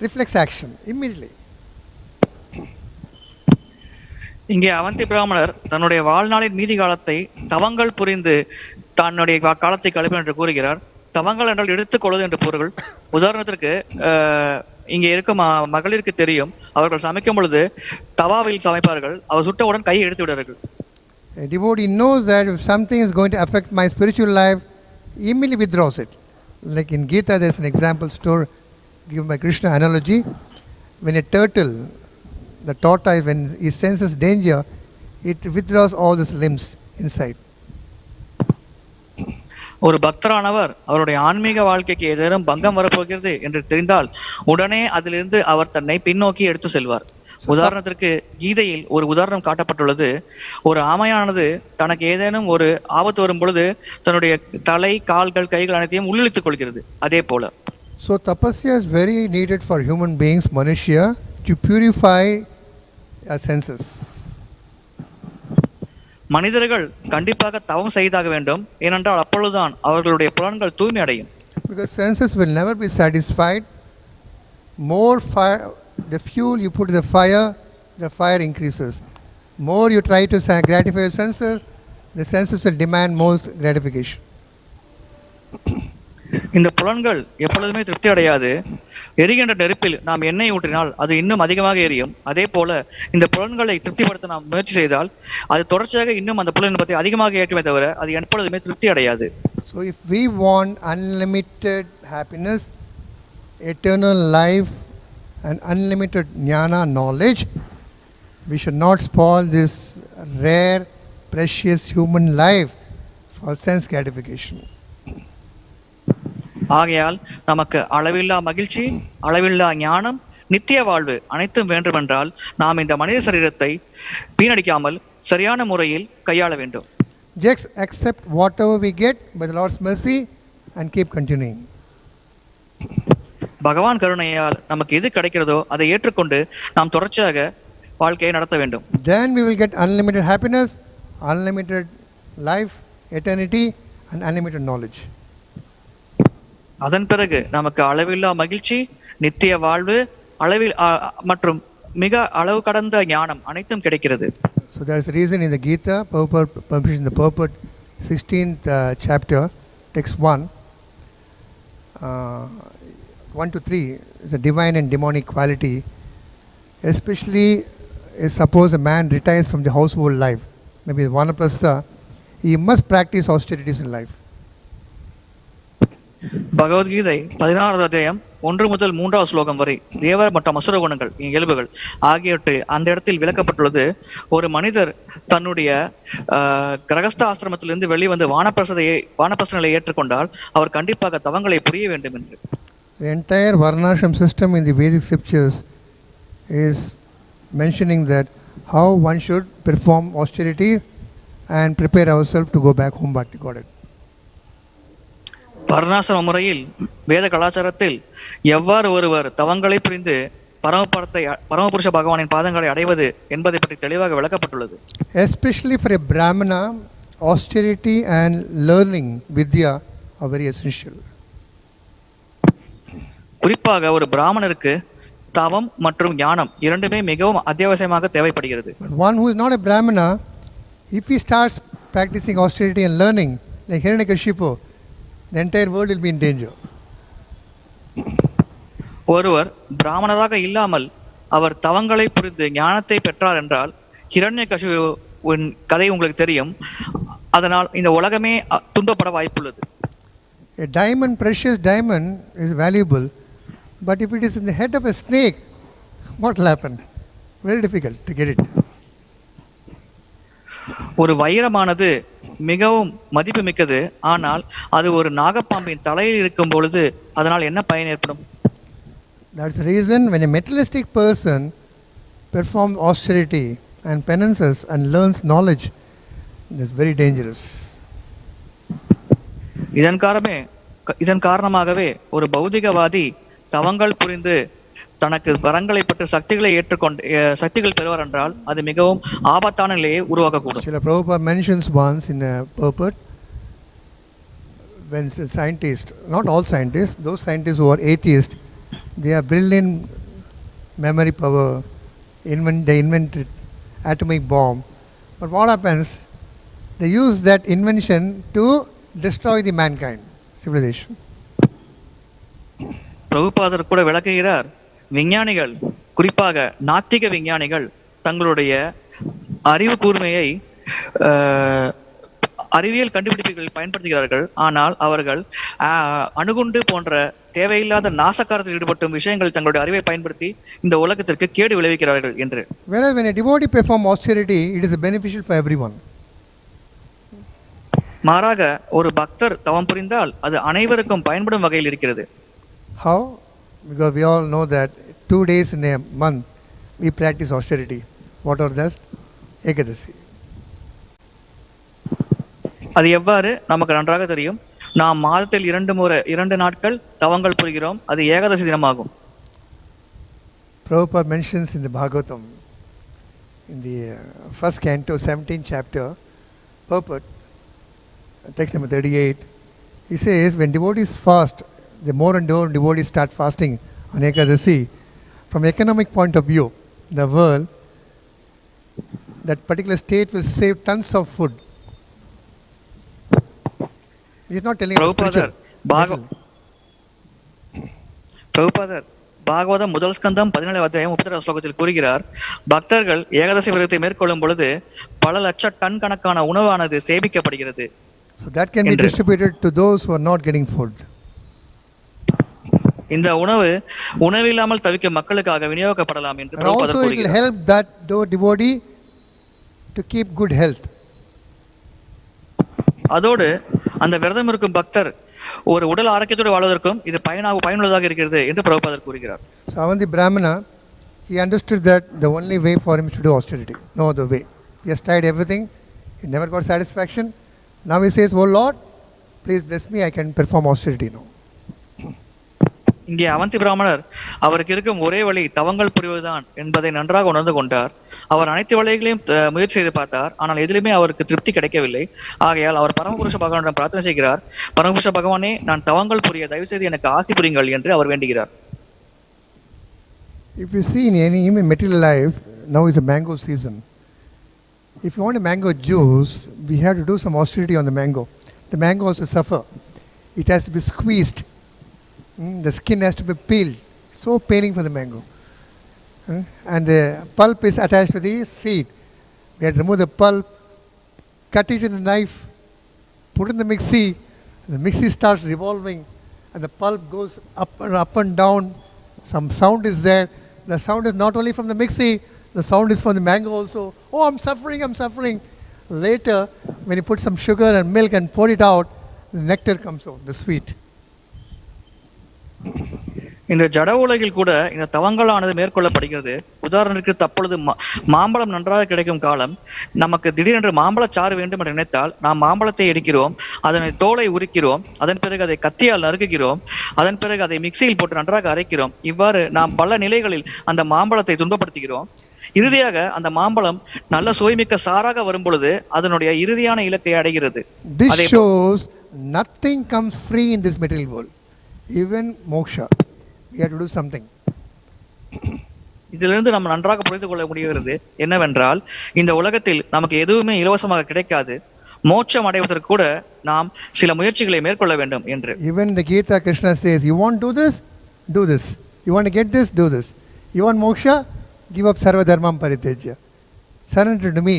Reflex action, immediately. இங்கே அவந்தி பிராமணர் தன்னுடைய வாழ்நாளின் மீதி காலத்தை தவங்கள் புரிந்து தன்னுடைய காலத்தை கழிப்பு என்று கூறுகிறார். தவங்கள் என்றால் எடுத்துக்கொள்வது என்று பொருள். உதாரணத்திற்கு இங்கே இருக்கும் மகளிருக்கு தெரியும், அவர்கள் சமைக்கும் பொழுது தவாவில் சமைப்பார்கள், அவர் சுட்டவுடன் கையை எடுத்து விடுவார்கள். A devotee knows that if something is going to affect my spiritual life, he immediately withdraws it. Like in Gita, there's an example story given by Krsna analogy. When a turtle, the tortoise, when he senses danger, it withdraws all his limbs inside. ஒரு பக்தரானவர் அவருடைய ஆன்மீக வாழ்க்கைக்கு ஏதேனும் பங்கம் வரப்போகிறது என்று தெரிந்தால் உடனே அதிலிருந்து அவர் தன்னை பின்னோக்கி எடுத்து செல்வார். உதாரணத்திற்கு கீதையில் ஒரு உதாரணம் காட்டப்பட்டுள்ளது. ஒரு ஆமையானது தனக்கு ஏதேனும் ஒரு ஆபத்து வரும் பொழுது தன்னுடைய தலை, கால்கள், கைகள் அனைத்தையும் உள்ளிழுத்துக் கொள்கிறது. அதே போல So tapasya is very needed for human beings, Manushya, to purify our senses. மனிதர்கள் கண்டிப்பாக தவம் செய்தாக வேண்டும். ஏனென்றால் அப்பொழுதுதான் அவர்களுடைய புலன்கள் தூய்மை அடையும். Because senses will never be satisfied. More fire, the fuel you put in the fire increases. More you try to gratify your senses, the senses will demand more gratification. இந்த புலன்கள் எப்பொழுதுமே திருப்தி அடையாது. எரிகின்ற நெருப்பில் நாம் எண்ணெய் ஊற்றினால் அது இன்னும் அதிகமாக எரியும். அதே போல இந்த புலன்களை திருப்திப்படுத்த நாம் முயற்சி செய்தால் அது தொடர்ச்சியாக இன்னும் அந்த புலன் பற்றி அதிகமாக ஏற்றுமே தவிர அது எப்பொழுதுமே திருப்தி அடையாது. So if we want unlimited happiness, eternal life and unlimited jnana knowledge, we should not spoil this rare, precious human life for sense gratification. ஆகையால் நமக்கு அளவில்லா மகிழ்ச்சி, அளவில்லா ஞானம், நித்திய வாழ்வு அனைத்தும் வேண்டுமென்றால் நாம் இந்த மனித சரீரத்தை வீணடிக்காமல் சரியான முறையில் கையாள வேண்டும். Just accept whatever we get by the Lord's mercy and keep continuing. பகவான் கருணையால் நமக்கு எது கிடைக்கிறதோ அதை ஏற்றுக்கொண்டு நாம் தொடர்ச்சியாக வாழ்க்கையை நடத்த வேண்டும். Then we will get unlimited happiness, unlimited life, eternity and unlimited knowledge. அதன் பிறகு நமக்கு அளவில்லா மகிழ்ச்சி, நித்திய வாழ்வு, அளவில் மற்றும் மிக அளவு கடந்த ஞானம் அனைத்தும் கிடைக்கிறது. So there is a reason in the Gita, in the purport 16th chapter, text 1, 1 to 3 is a divine and demonic quality. Especially suppose a man retires from the household life, maybe vanaprastha, he must practice austerities in life. Bhagavad Gita 16வது அத்தியாயம் 1 முதல் 3வது ஸ்லோகம் வரை தேவர் மற்றும் அசுர குணங்கள் இயல்புகள் ஆகியவற்றை அந்த இடத்தில் விளக்கப்பட்டுள்ளது. ஒரு மனிதர் தன்னுடைய கிரகஸ்த ஆசிரமத்திலிருந்து வெளிவந்து வானப்பிரஸ்த நிலையை ஏற்றுக்கொண்டால் அவர் கண்டிப்பாக தவங்களை புரிய வேண்டும் என்று. The entire varnashram system in the Vedic scriptures is mentioning that how one should perform austerity and prepare ourselves to go back home back to God. வர்ணாசிரம முறையில் வேத கலாச்சாரத்தில் எவ்வாறு ஒருவர் தவங்களை புரிந்து பரமபுருஷ பகவானின் பாதங்களை அடைவது என்பதை பற்றி தெளிவாக விளக்கப்பட்டுள்ளது. Especially for a brahmana, austerity and learning vidya are very essential. குறிப்பாக ஒரு பிராமணருக்கு தவம் மற்றும் ஞானம் இரண்டுமே மிகவும் அத்தியாவசியமாக தேவைப்படுகிறது. But one who is not a brahmana, if he starts practicing austerity and learning like Hiranyakashipu, the entire world will be in danger. ஒருவர் பிராமணராக இல்லாமல் அவர் தவங்களை புரிந்து ஞானத்தை பெற்றார் என்றால் ஹிரண்யகசிபுவின் கதை உங்களுக்கு தெரியும். அதனால் இந்த உலகமே துன்பப்பட வாய்ப்புள்ளது. A diamond, precious diamond is valuable, but if it is in the head of a snake, what will happen? Very difficult to get it. ஒரு வைரமானது மிகவும் மதிப்பு மிக்கது, ஆனால் அது ஒரு நாகப்பாம்பின் தலையில் இருக்கும் பொழுது அதனால் என்ன பயன் ஏற்படும்? That's the reason when a materialistic person performs austerity and penances and learns knowledge, that's very dangerous. இதன் காரணமாகவே ஒரு பௌதிகவாதி தவங்கள் புரிந்து தனக்கு வரங்களை பெற்று சக்திகளை ஏற்றுக்கொண்டு சக்திகள் பெறுவார் என்றால் அது மிகவும் ஆபத்தான நிலையை உருவாக்கக்கூடும். Srila Prabhupada mentions once in a purport, when scientists, not all scientists, those scientists who are atheists, they are brilliant memory power, they invented atomic bomb, but what happens, they use that invention to destroy the mankind, civilization. பிரபுபாதர் கூட விளக்குகிறார், விஞ்ஞானிகள் குறிப்பாக நாத்திக விஞ்ஞானிகள் தங்களுடைய அறிவு கூர்மையை அறிவியல் கண்டுபிடிப்புகளில் பயன்படுத்துகிறார்கள். ஆனால் அவர்கள் அணுகுண்டு போன்ற தேவையில்லாத நாசக்காரத்தில் ஈடுபட்டும் விஷயங்கள் தங்களுடைய அறிவை பயன்படுத்தி இந்த உலகத்திற்கு கேடு விளைவிக்கிறார்கள் என்று. Whereas when a devotee performs austerity, it is beneficial for everyone. மாறாக ஒரு பக்தர் தவம் புரிந்தால் அது அனைவருக்கும் பயன்படும் வகையில் இருக்கிறது. How? Because we all know that 2 days in a month we practice austerity. What are those? Ekadasi. அது எவ்வாறு நமக்கு நன்றாக தெரியும். நாம் மாதத்தில் 2 நாட்கள் தவங்கள் புரிகிறோம். அது Ekadashi தினமாகும். Prabhupada mentions in the Bhagavatam, in the first canto, 17th chapter, purport, text number 38, he says, when devotees fast, the more and more devotees start fasting on Ekadasi, from economic point of view, the world, that particular state will save tons of food. He is not telling us spiritual. பிரபுபாதர் பாகவதம் முதல் ஸ்கந்தம் 17வது அத்தியாயம் 32வது ஸ்லோகத்தில் கூறுகிறார், பக்தர்கள் ஏகாதசி விரதத்தை மேற்கொள்ளும் பொழுது பல லட்ச டன் கணக்கான உணவானது சேமிக்கப்படுகிறது. So that can be distributed to those who are not getting food. இந்த உணவில்லாமல் தவிக்கும் மக்களுக்காக விநியோகிக்கப்படலாம் என்று பிரபுபாதர் கூறுகிறார். Also it will help that devotee to keep good health. அதோடு அந்த விரதம் இருக்கும் பக்தர் ஒரு உடல் ஆரோக்கியத்தோடு வாழ்வதற்கும் இது பயனுள்ளதாக இருக்கிறது என்று பிரபுபாதர் கூறுகிறார். So Avanti Brahmana, he understood that the only way for him is to do austerity, no other way. He has tried everything, he never got satisfaction. Now he says, "Oh Lord, please bless me, I can perform austerity now." இங்கே அவந்தி பிராமணர் அவருக்கு இருக்கும் ஒரே வழி தவங்கள் புரிவதுதான் என்பதை நன்றாக உணர்ந்து கொண்டார். அவர் அனைத்து வழிகளையும் முயற்சி செய்து பார்த்தார், ஆனால் எதிலுமே அவருக்கு திருப்தி கிடைக்கவில்லை. ஆகையால் அவர் பரமபுருஷ பகவானிடம் பிரார்த்தனை செய்கிறார். பரமபுருஷ பகவானே, நான் தவங்கள் புரிய தயவு செய்து எனக்கு ஆசி புரியுங்கள் என்று அவர் வேண்டுகிறார். If you see in any material life, now is a mango season. If you want a mango juice, we have to do some austerity on the mango. The mango also suffer. It has to be squeezed. The skin has to be peeled. So paining for the mango. And the pulp is attached to the seed. We have to remove the pulp, cut it in the knife, put it in the mixie. The mixie starts revolving and the pulp goes up and down. Some sound is there. The sound is not only from the mixie, the sound is from the mango also. Oh, I'm suffering. Later, when you put some sugar and milk and pour it out, the nectar comes out, the sweet. இந்த ஜட உலகில் கூட இந்த தவங்களானது மேற்கொள்ளப்படுகிறது. உதாரணத்திற்கு தற்பொழுது மாம்பழம் நன்றாக கிடைக்கும் காலம். நமக்கு திடீரென்று மாம்பழச்சாறு வேண்டும் என்று நினைத்தால் நாம் மாம்பழத்தை எடுக்கிறோம், அதனை தோலை உரிக்கிறோம், அதன் பிறகு அதை கத்தியால் நறுக்குகிறோம், அதன் பிறகு அதை மிக்சியில் போட்டு நன்றாக அரைக்கிறோம். இவ்வாறு நாம் பல நிலைகளில் அந்த மாம்பழத்தை துன்பப்படுத்துகிறோம். இறுதியாக அந்த மாம்பழம் நல்ல சுவைமிக்க சாராக வரும் பொழுது அதனுடைய இறுதியான இலக்கை அடைகிறது. This shows nothing comes free in this material world. Even moksha, we have to do something. இதிலிருந்து நம்ம நன்றாக புரிந்து கொள்ள முடிகிறது என்னவென்றால், இந்த உலகத்தில் நமக்கு எதுவுமே இலவசமாக கிடைக்காது. மோட்சம் அடைவதற்கு கூட நாம் சில முயற்சிகளை மேற்கொள்ள வேண்டும் என்று. Even in the Gita, Krishna says, you want to do this? Do this. You want to get this? Do this. You want moksha? Give up sarva dharmam paritejya. Surrender to me.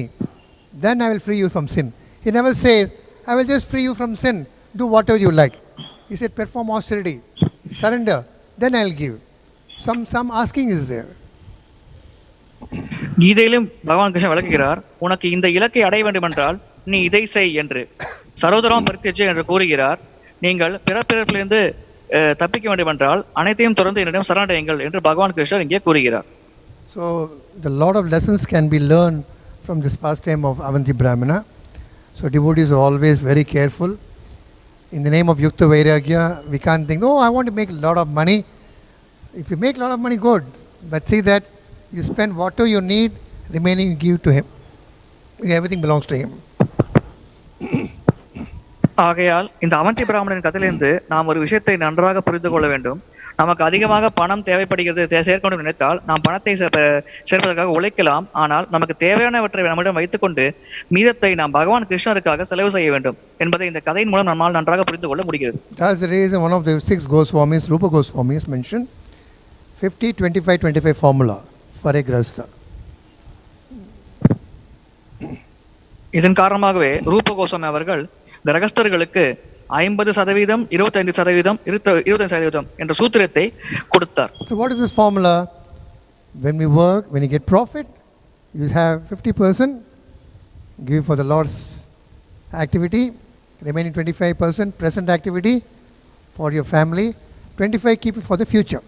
Then I will free you from sin. He never says, I will just free you from sin. Do whatever you like. He said, perform austerity. Surrender. Then I will give. Some asking is there. கீதையிலும் பகவான் கிருஷ்ணன் விளக்குகிறார், உனக்கு இந்த இலக்கை அடைய வேண்டும் என்றால் நீ இதை செய் என்று. சர்வதர்மம் பரித்யஜ்ய என்று கூறுகிறார். நீங்கள் பிறப்பிறப்பிலிருந்து தப்பிக்க வேண்டும் என்றால் அனைத்தையும் தொடர்ந்து என்னிடம் சரணடையுங்கள் என்று பகவான் கிருஷ்ணர் இங்கே கூறுகிறார். So the lot of lessons can be learned from this pastime of Avanti Brahmana. So devotees are always very careful. In the name of Yukta Vairagya, we can't think, oh, I want to make a lot of money. If you make a lot of money, good. But see that you spend whatever you need, remaining you give to him. Everything belongs to him. ஆகையால் இந்த அவந்தி பிராமணன் கதையிலிருந்து நாம் ஒரு விஷயத்தை நன்றாக புரிந்து கொள்ள வேண்டும். நமக்கு அதிகமாக பணம் தேவைப்படுகிறது சேர்க்க நினைத்தால் நாம் பணத்தை சேர்ப்பதற்காக உழைக்கலாம். ஆனால் நமக்கு தேவையானவற்றை நம்மிடம் வைத்துக் கொண்டு மீதத்தை நாம் பகவான் கிருஷ்ணருக்காக செலவு செய்ய வேண்டும் என்பதை இந்த கதையின் மூலம் நம்மால் நன்றாக புரிந்து கொள்ள முடிகிறது. That's the reason one of the 6 Goswamis, Rupa Goswamis, mentioned 50-25-25 formula for a grahastha. இதன் காரணமாகவே ரூப கோஸ்வாமி அவர்கள் கிரகஸ்தர்களுக்கு 50%, 25%, 25% என்ற சூத்திரத்தை கொடுத்தார். So what is this formula? When we work, when you get profit, you have 50% give for the Lord's activity, remaining 25% present activity for your family, 25% keep it for the future.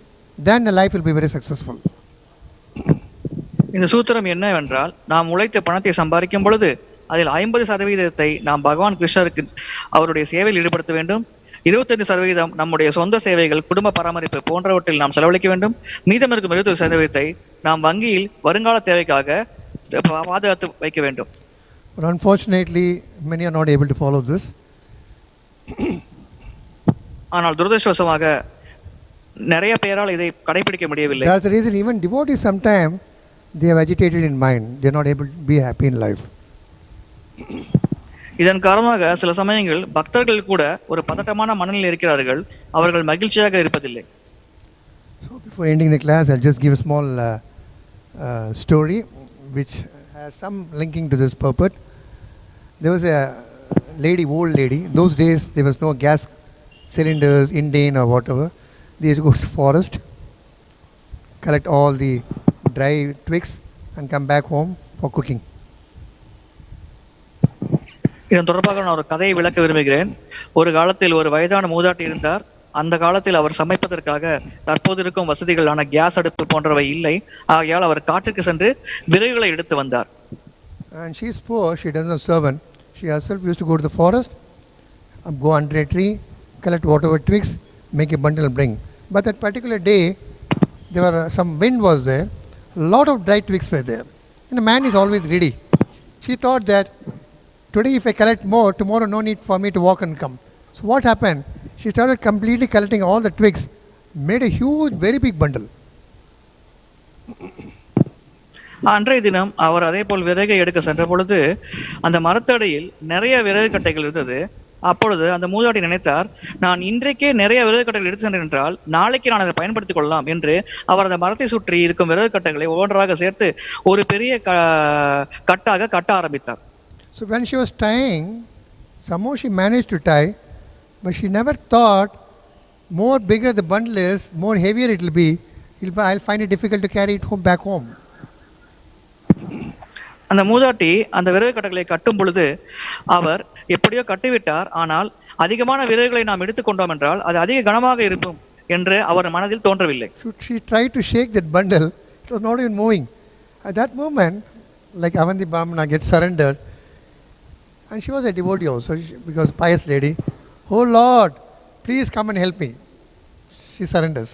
Then the life will be very successful. இந்த சூத்திரம் என்னவென்றால், நாம் உழைத்த பணத்தை சம்பாதிக்கும் பொழுது அதில் 50% நாம் பகவான் கிருஷ்ணருக்கு அவருடைய சேவையில் ஈடுபடுத்த வேண்டும். 25% நம்முடைய சொந்த சேவைகள், குடும்ப பராமரிப்பு போன்றவற்றில் நாம் செலவழிக்க வேண்டும். மீதம் இருக்கும் 25% நாம் வங்கியில் வருங்கால தேவைக்காக பாதுகாத்து வைக்க வேண்டும். But unfortunately, many are not able to follow this. ஆனால் துரதிர்ஷ்டவசமாக நிறைய பேரால் இதை கடைபிடிக்க முடியவில்லை. That's the reason even devotees sometimes they are agitated in mind. They are not able to be happy in life. இதன் காரணமாக சில சமயங்கள் பக்தர்கள் கூட ஒரு பதட்டமான மனநிலையில் இருக்கிறார்கள். அவர்கள் மகிழ்ச்சியாக இருப்பதில்லை. So before ending the class, I'll just give a small story which has some linking to this purport. There was a lady, old lady. Those days there was no gas cylinders, Indian or whatever. They used to go to the forest, collect all the dry twigs and come back home for cooking. இதன் தொடர்பாக நான் ஒரு கதையை விளக்க விரும்புகிறேன். ஒரு காலத்தில் ஒரு வயதான மூதாட்டி இருந்தார். அந்த காலத்தில் அவர் சமைப்பதற்காக தற்போது இருக்கும் வசதிகளான கேஸ் அடுப்பு போன்றவை இல்லை. ஆகையால் அவர் காட்டுக்கு சென்று விறகுகளை எடுத்து வந்தார். And she is poor, she doesn't have servant. She herself used to go to the forest, go under a tree, collect whatever twigs, make a bundle and bring. But that particular day, there were some wind was there, a lot of dry twigs were there. And a man is always greedy. She thought that today if I collect more, tomorrow no need for me to walk and come. So what happened? She started completely collecting all the twigs, made a huge, very big bundle. அன்றைய தினம் அவர் அதே போல் விறகை எடுக்க சென்ற பொழுது அந்த மரத்தடியில் நிறைய விறகு கட்டைகள் இருந்தது. அப்பொழுது அந்த மூதாட்டி நினைத்தார், நான் இன்றைக்கே நிறைய விறகு கட்டைகள் எடுத்து சென்றேன் என்றால் நாளைக்கு நான் அதை பயன்படுத்திக் கொள்ளலாம் என்று அவர் அந்த மரத்தை சுற்றி இருக்கும் விறகு கட்டைகளை ஒவ்வொன்றாக சேர்த்து ஒரு பெரிய கட்டாக கட்ட ஆரம்பித்தார். So when she was tying, somehow she managed to tie, but she never thought more bigger the bundle is, more heavier it will be. I'll find it difficult to carry it back home. அந்த மூதாட்டி அந்த விறகு கட்டைகளை கட்டும் பொழுது அவர் எப்படியோ கட்டிவிட்டார். ஆனால் அதிகமான விறகுகளை நாம் எடுத்துக்கொண்டோம் என்றால் அது அதிக கனமாக இருக்கும் என்று அவர் மனதில் தோன்றவில்லை. She tried to shake that bundle. It was not even moving. At that moment, like Avanti Brahmana gets surrendered, and she was a devotee also, because pious lady. Oh Lord, please come and help me. She surrenders.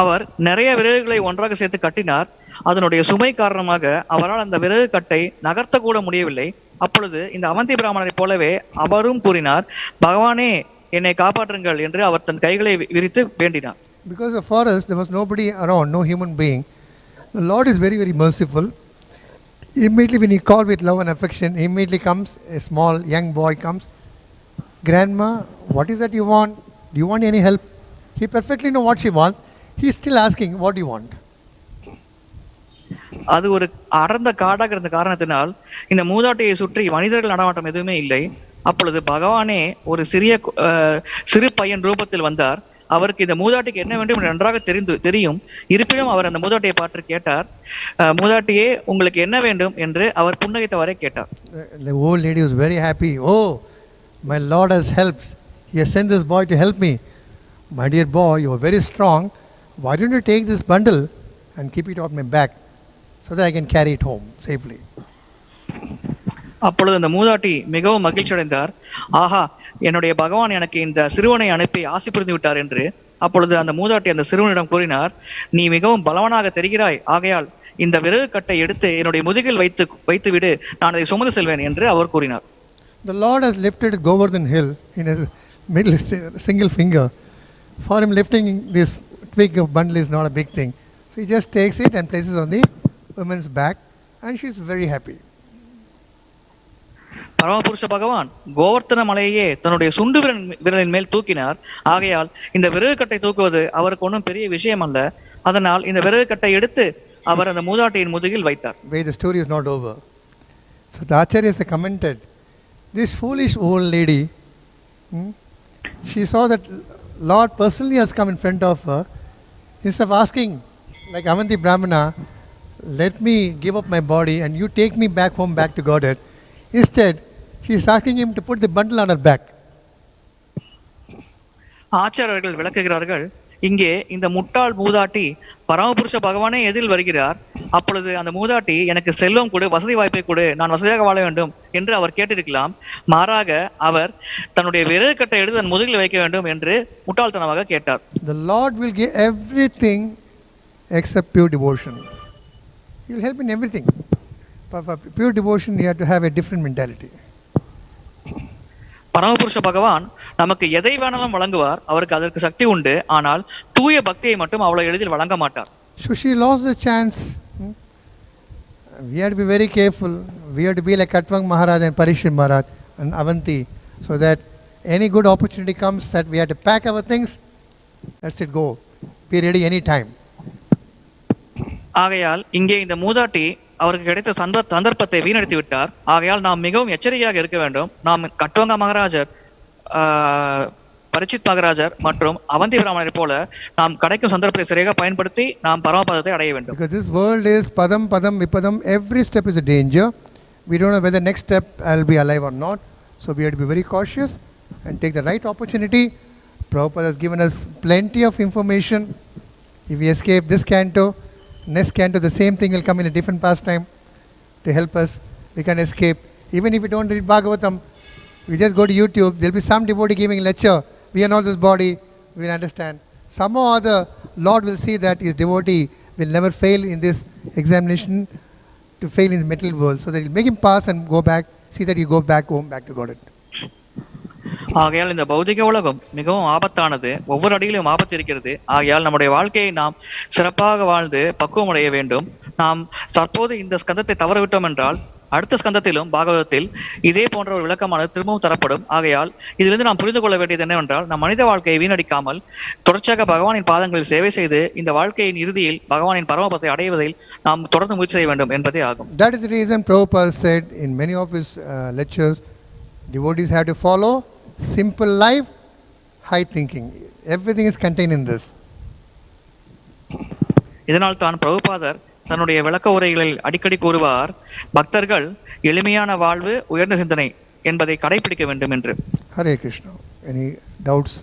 அவர் நிறைய விறகுகளை ஒன்றாக சேர்த்து கட்டினார். அதனுடைய சுமை காரணமாக அவரால் அந்த விறகு கட்டை நகர்த்த கூட முடியவில்லை. அப்பொழுது இந்த அவந்தி பிராமணரை போலவே அவரும் கூறினார், பகவானே என்னை காப்பாற்றுங்கள் என்று அவர் தன் கைகளை விரித்து வேண்டினார். Because of forest there was nobody around, no human being. The Lord is very, very merciful. Immediately when he called with love and affection, immediately comes a small young boy comes. Grandma, what is that you want? Do you want any help? He perfectly know what she wants. He is still asking, what do you want? அது ஒரு அடர்ந்த காடாக இருந்த காரணத்தினால் இந்த மூதாட்டியை சுற்றி மனிதர்கள் நடமாட்டம் எதுவுமே இல்லை. அப்பொழுது பகவானே ஒரு சிறு பையன் ரூபத்தில் வந்தார். அவருக்கு இந்த மூதாட்டிக்கு என்ன வேண்டும் என்று நன்றாக தெரியும். இருப்பினும் அவர் அந்த மூதாட்டியை பார்த்து கேட்டார், மூதாட்டியே உங்களுக்கு என்ன வேண்டும் என்று அவர் புன்னகைத்தவரை கேட்டார். The old lady was very happy. Oh, my Lord has helped. He has sent this boy to help me. My dear boy, you are very strong. Why don't you take this bundle and keep it on my back so that I can carry it home safely? அப்பொழுது அந்த மூதாட்டி மிகவும் மகிழ்ச்சி அடைந்தார். ஆஹா, என்னுடைய பகவான் எனக்கு இந்த சிறுவனை அனுப்பி ஆசி புரிந்து விட்டார் என்று. அப்பொழுது அந்த மூதாட்டி அந்த சிறுவனிடம் கூறினார், நீ மிகவும் பலவானாக தெரிகிறாய், ஆகையால் இந்த விறகு கட்டை எடுத்து என்னுடைய முதுகில் வைத்து விடு, நான் அதை சுமந்து செல்வேன் என்று அவர் கூறினார். The Lord has lifted Govardhan hill in his middle single finger. For him, lifting this twig of bundle is not a big thing. So he just takes it and places on the woman's back, and she is very happy. பரமபுருஷ பகவான் கோவர்த்தன மலையே தன்னுடைய சுண்டு விரலின் மேல் தூக்கினார். ஆகையால் இந்த விறகு கட்டை தூக்குவது அவருக்கு ஒன்றும் பெரிய விஷயம் அல்ல. அதனால் இந்த விறகு கட்டை எடுத்து அவர் அந்த மூதாட்டியின் முதுகில் வைத்தார். Wait, the story is not over. So the Acharyas commented, this foolish old lady, she saw that Lord personally has come in front of her. Instead of asking, like Avanti Brahmana, let me give up my body and you take me back home, back to Godhead. Instead, she is asking him to put the bundle on her back. ஆச்சாரியர்கள் விளக்குகிறார்கள், இங்கே இந்த முட்டாள் மூதாட்டி பரமபுருஷ பகவானே எதில் வருகிறார். அப்பொழுது அந்த மூதாட்டி எனக்கு செல்வம் கொடு, வசதி வாய்ப்பை கொடு, நான் வசதியாக வாழ வேண்டும் என்று அவர் கேட்டிருக்கலாம். மாறாக அவர் தன்னுடைய விறகு கட்டை எடுத்து தன் முதுகில் வைக்க வேண்டும் என்று முட்டாள்தனமாக கேட்டார். The Lord will give everything except pure devotion. He will help in everything. But for pure devotion, you have to have a different mentality. பரமபுருஷ பகவான் நமக்கு எதை வேணாலும் வழங்குவார், அவருக்கு அதற்கு சக்தி உண்டு. ஆனால் தூய பக்தியை மட்டும் அவ்வளவு எளிதில் வழங்க மாட்டார். So she lost the chance. We have to be very careful. We have to be like Katvang Maharaj and Parishit Maharaj and Avanti, so that any good opportunity comes, that we have to pack our things, that's it, go. Be ready any time. ஆகையால் இங்கே இந்த மூதாட்டி அவருக்கு கிடைத்த சந்தர்ப்பத்தை வீணடித்து விட்டார். ஆகையால் நாம் மிகவும் எச்சரிக்கையாக இருக்க வேண்டும். நாம் கட்வங்க மகாராஜர், பரிச்சித் மகாராஜர் மற்றும் அவந்தி பிராமணரை போல நாம் கிடைக்கும் சந்தர்ப்பத்தை சரியாக பயன்படுத்தி நாம் பரமபதத்தை அடைய வேண்டும். Because this world is padam padam vipadam, every step is a danger, We don't know whether next step I'll be alive or not. So we have to be very cautious and take the right opportunity. Prabhupada has given us plenty of information. If we escape this canto, next canto the same thing will come in a different pastime to help us. We can escape. Even if we don't read Bhagavatam, we just go to YouTube, there will be some devotee giving lecture. We are not this body, we will understand. Somehow or other, Lord will see that his devotee will never fail in this examination to fail in the material world. So that he will make him pass and go back, see that he go back home, back to Godhead. ஆகையால் இந்த பௌதிக உலகம் மிகவும் ஆபத்தானது. ஒவ்வொரு அடியிலும் ஆபத்து இருக்கிறது. ஆகையால் நம்முடைய வாழ்க்கையை நாம் சிறப்பாக வாழ்ந்து பக்குவம் அடைய வேண்டும். நாம் தற்போது இந்த ஸ்கந்தத்தை தவறவிட்டோம் என்றால் அடுத்த ஸ்கந்தத்திலும் பாகவதத்தில் இதே போன்ற ஒரு விளக்கமானது திரும்பவும் தரப்படும். ஆகையால் இதிலிருந்து நாம் புரிந்து கொள்ள வேண்டியது என்னவென்றால், நம் மனித வாழ்க்கையை வீணடிக்காமல் தொடர்ச்சியாக பகவானின் பாதங்களில் சேவை செய்து இந்த வாழ்க்கையின் இறுதியில் பகவானின் பரமபதத்தை அடைவதில் நாம் தொடர்ந்து முயற்சி செய்ய வேண்டும் என்பதே ஆகும். That is the reason Prabhupada said in many of his lectures, devotees have to follow simple life, high thinking. Everything is contained in this. இதனால் தான் பிரபுபாதர் தன்னுடைய விளக்க உரைகளில் அடிக்கடி கூறுவார், பக்தர்கள் எளிமையான வாழ்வு, உயர்ந்த சிந்தனை என்பதை கடைபிடிக்க வேண்டும் என்று. Hare Krishna. Any doubts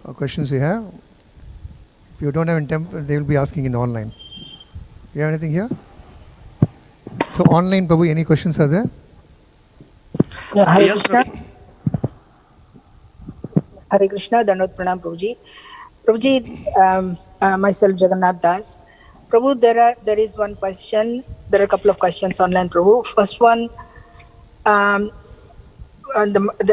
or questions you have? If you don't have in temple, they will be asking in online. You have anything here? So online, Prabhu, any questions are there? Yeah, Hare Yes, Krishna. Hare Krishna, Dandavat Pranam Prabhuji. Prabhuji, myself Jagannath Das. Prabhu, there is one question. There are a couple of questions online, Prabhu. First one,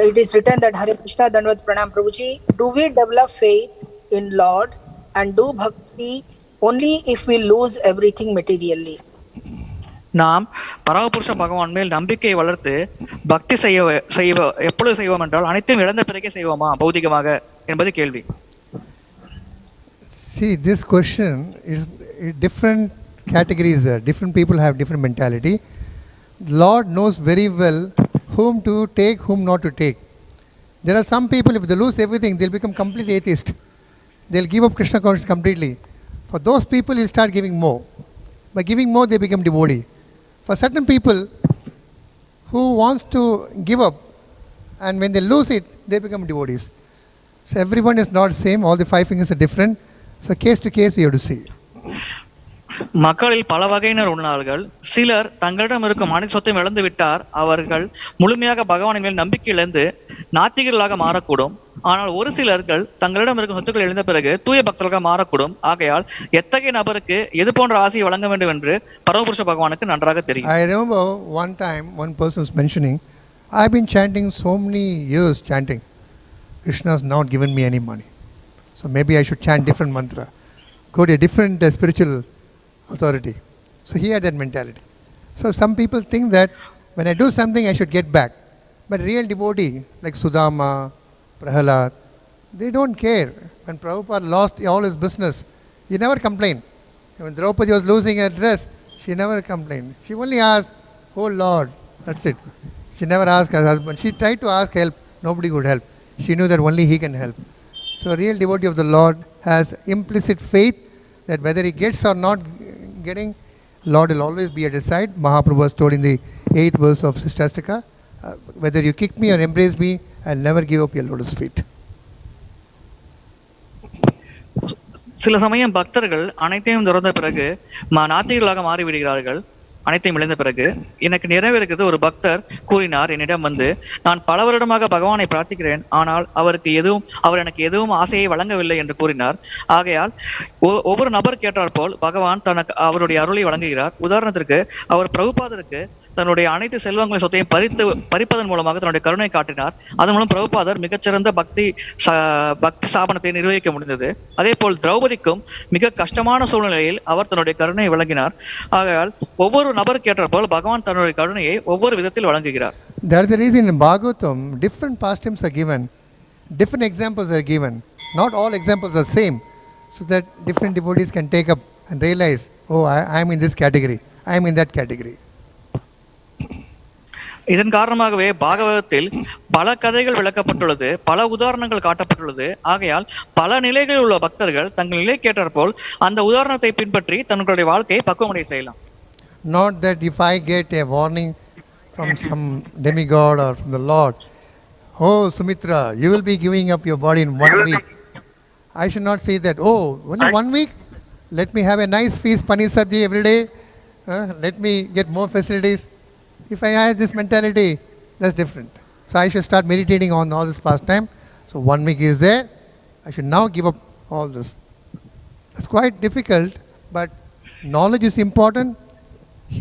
it is written that Hare Krishna, Dandavat Pranam Prabhuji. Do we develop faith in Lord and do bhakti only if we lose everything materially? நாம் பரமபுருஷ பகவான் மேல் நம்பிக்கை வளர்த்து பக்தி எப்பொழுது செய்வோம் என்றால் அனைத்தையும் இழந்த பிறகே செய்வோமா பௌதிகமாக என்பது கேள்வி. See, this question is different categories there. Different people have different mentality. Lord knows very well whom to take, whom not to take. There are some people, if they lose everything, they'll become complete atheist. They'll give up Krishna consciousness completely. For those people, he'll start giving more. By giving more, they become devotee. For certain people who wants to give up, and when they lose it, they become devotees. So everyone is not same. All the five fingers are different. So case to case, we have to see. மக்களில் பல வகையினர் உள்ளார்கள். சிலர் தங்களிடம் இருக்கும் அனைத்து சொத்தையும் இழந்து விட்டார். அவர்கள் முழுமையாக பகவானின் மேல் நம்பிக்கை இழந்து நாத்திகர்களாக மாறக்கூடும். ஆனால் ஒரு சிலர்கள் தங்களிடம் இருக்கும் சொத்துக்கள் இழந்த பிறகு தூய பக்தர்களாக மாறக்கூடும். ஆகையால் எத்தகைய நபருக்கு எது போன்ற ஆசையை வழங்க வேண்டும் என்று பரமபுருஷ பகவானுக்கு நன்றாக தெரியும். I remember one time one person was mentioning, I've been chanting so many years chanting. Krishna has not given me any money. So maybe I should chant different mantra. Go to a different spiritual authority. So he had that mentality. So some people think that when I do something I should get back. But real devotee like Sudama, Prahalad, they don't care. When Prabhupada lost all his business, he never complained. When Draupadi was losing her dress, she never complained. She only asked, oh Lord, that's it. She never asked her husband. She tried to ask help, nobody could help. She knew that only he can help. So a real devotee of the Lord has implicit faith that whether he gets or not getting, Lord will always be at his side. Mahaprabhu was told in the 8th verse of Sisthastaka, whether you kick me or embrace me, I'll never give up your lotus feet. சில சமயம் பக்தர்கள் அனைத்தையும் துறந்த பிறகு நாத்திகர்களாக மாறிவிடுகிறார்கள். அனைத்தையும் இழந்த பிறகு எனக்கு நிறைவேறுகிறது. ஒரு பக்தர் கூறினார் என்னிடம் வந்து, நான் பல வருடமாக பகவானை பிரார்த்திக்கிறேன், ஆனால் அவர் எனக்கு எதுவும் ஆசையை வழங்கவில்லை என்று கூறினார். ஆகையால் ஒவ்வொரு நபர் கேட்டார் போல் பகவான் தனக்கு அவருடைய அருளை வழங்குகிறார். உதாரணத்திற்கு அவர் பிரபுபாதருக்கு தன்னுடைய அனைத்து செல்வங்களை சொத்தையும் பறிப்பதன் மூலமாக தன்னுடைய கருணை காட்டினார். அதன் மூலம் பிரபுபாதர் மிகச்சிறந்த பக்தி ஸ்தாபனத்தை நிர்வகிக்க முடிந்தது. அதே போல் திரௌபதிக்கும் மிக கஷ்டமான சூழ்நிலையில் அவர் தன்னுடைய கருணையை வழங்கினார். ஆகையால் ஒவ்வொரு நபர் கேட்ட போல் பகவான் தன்னுடைய கருணையை ஒவ்வொரு விதத்தில் வழங்குகிறார். That is the reason in Bhagavatam different pastimes are given, different examples are given. Not all examples are same, so that different devotees can take up and realize, oh, I am in this category, I am in that category. இதன் காரணமாகவே பாகவதத்தில் பல கதைகள் விளக்கப்பட்டுள்ளது, பல உதாரணங்கள் காட்டப்பட்டுள்ளது. ஆகையால் பல நிலைகளில் உள்ள பக்தர்கள் தங்கள் நிலை கேட்டார் போல் அந்த உதாரணத்தை பின்பற்றி தங்களுடைய வாழ்க்கையை பக்குவமடை செய்யலாம். Not that if I get a warning from some demigod or from the Lord. Oh, Sumithra, you will be giving up your body in 1 week. I should not say that. Oh, only 1 week? Let me have a nice feast, paneer sabji every day. Let me get more facilities. If I have this mentality, that's different. So I should start meditating on all this pastime. So 1 week is there. I should now give up all this. It's quite difficult, but knowledge is important.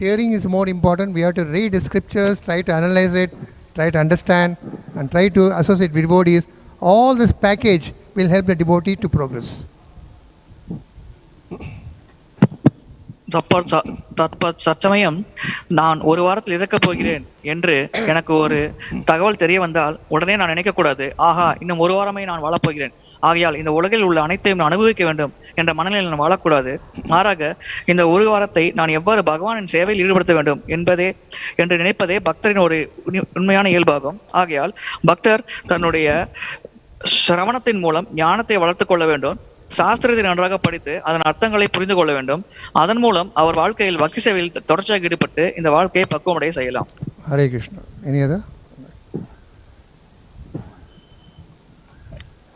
Hearing is more important. We have to read the scriptures, try to analyze it, try to understand, and try to associate with devotees. All this package will help the devotee to progress. தற்சமயம் நான் ஒரு வாரத்தில் இறக்கப் போகிறேன் என்று எனக்கு ஒரு தகவல் தெரிய வந்தால் உடனே நான் நினைக்கக்கூடாது, ஆஹா இன்னும் ஒரு வாரமே நான் வாழப்போகிறேன், ஆகையால் இந்த உலகில் உள்ள அனைத்தையும் நான் அனுபவிக்க வேண்டும் என்ற மனநிலையில் நான் வாழக்கூடாது. மாறாக இந்த ஒரு வாரத்தை நான் எவ்வாறு பகவானின் சேவையில் ஈடுபடுத்த வேண்டும் என்று நினைப்பதே பக்தரின் ஒரு உண்மையான இயல்பாகும். ஆகையால் பக்தர் தன்னுடைய சிரவணத்தின் மூலம் ஞானத்தை வளர்த்துக் கொள்ள வேண்டும், சாஸ்திரத்தை நன்றாக படித்து அதன் அர்த்தங்களை புரிந்து கொள்ள வேண்டும். அதன் மூலம் அவர் வாழ்க்கையில் பக்தி சேவையில் தொடர்ச்சியாக ஈடுபட்டு இந்த வாழ்க்கையை பக்குவமடைய செய்யலாம். Hare Krishna. Any other?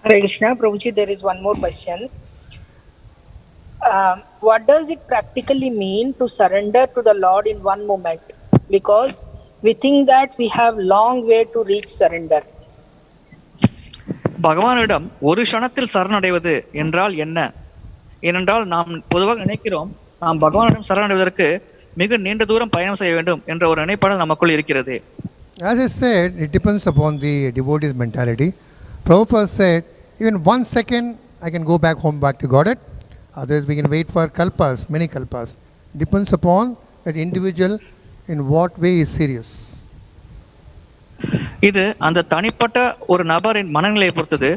Hare Krishna. Prabhuji, there is one more question. What does it practically mean to surrender to the Lord in one moment? Because we think that we have long way to reach surrender. பகவானிடம் ஒரு க்ஷணத்தில் சரணடைவது என்றால் என்ன? ஏனென்றால் நாம் பொதுவாக நினைக்கிறோம் நாம் பகவானிடம் சரணடைவதற்கு மிக நீண்ட தூரம் பயணம் செய்ய வேண்டும் என்ற ஒரு நினைப்பாடு நமக்குள் இருக்கிறது. As I said, it depends upon the devotee's mentality. Prabhupada said, even 1 second I can go back home, back to Godhead. Others we can wait for kalpas, many kalpas. Depends upon that individual in what way is serious. இது அந்த தனிப்பட்ட ஒரு நபரின் மனநிலையை பொறுத்தது.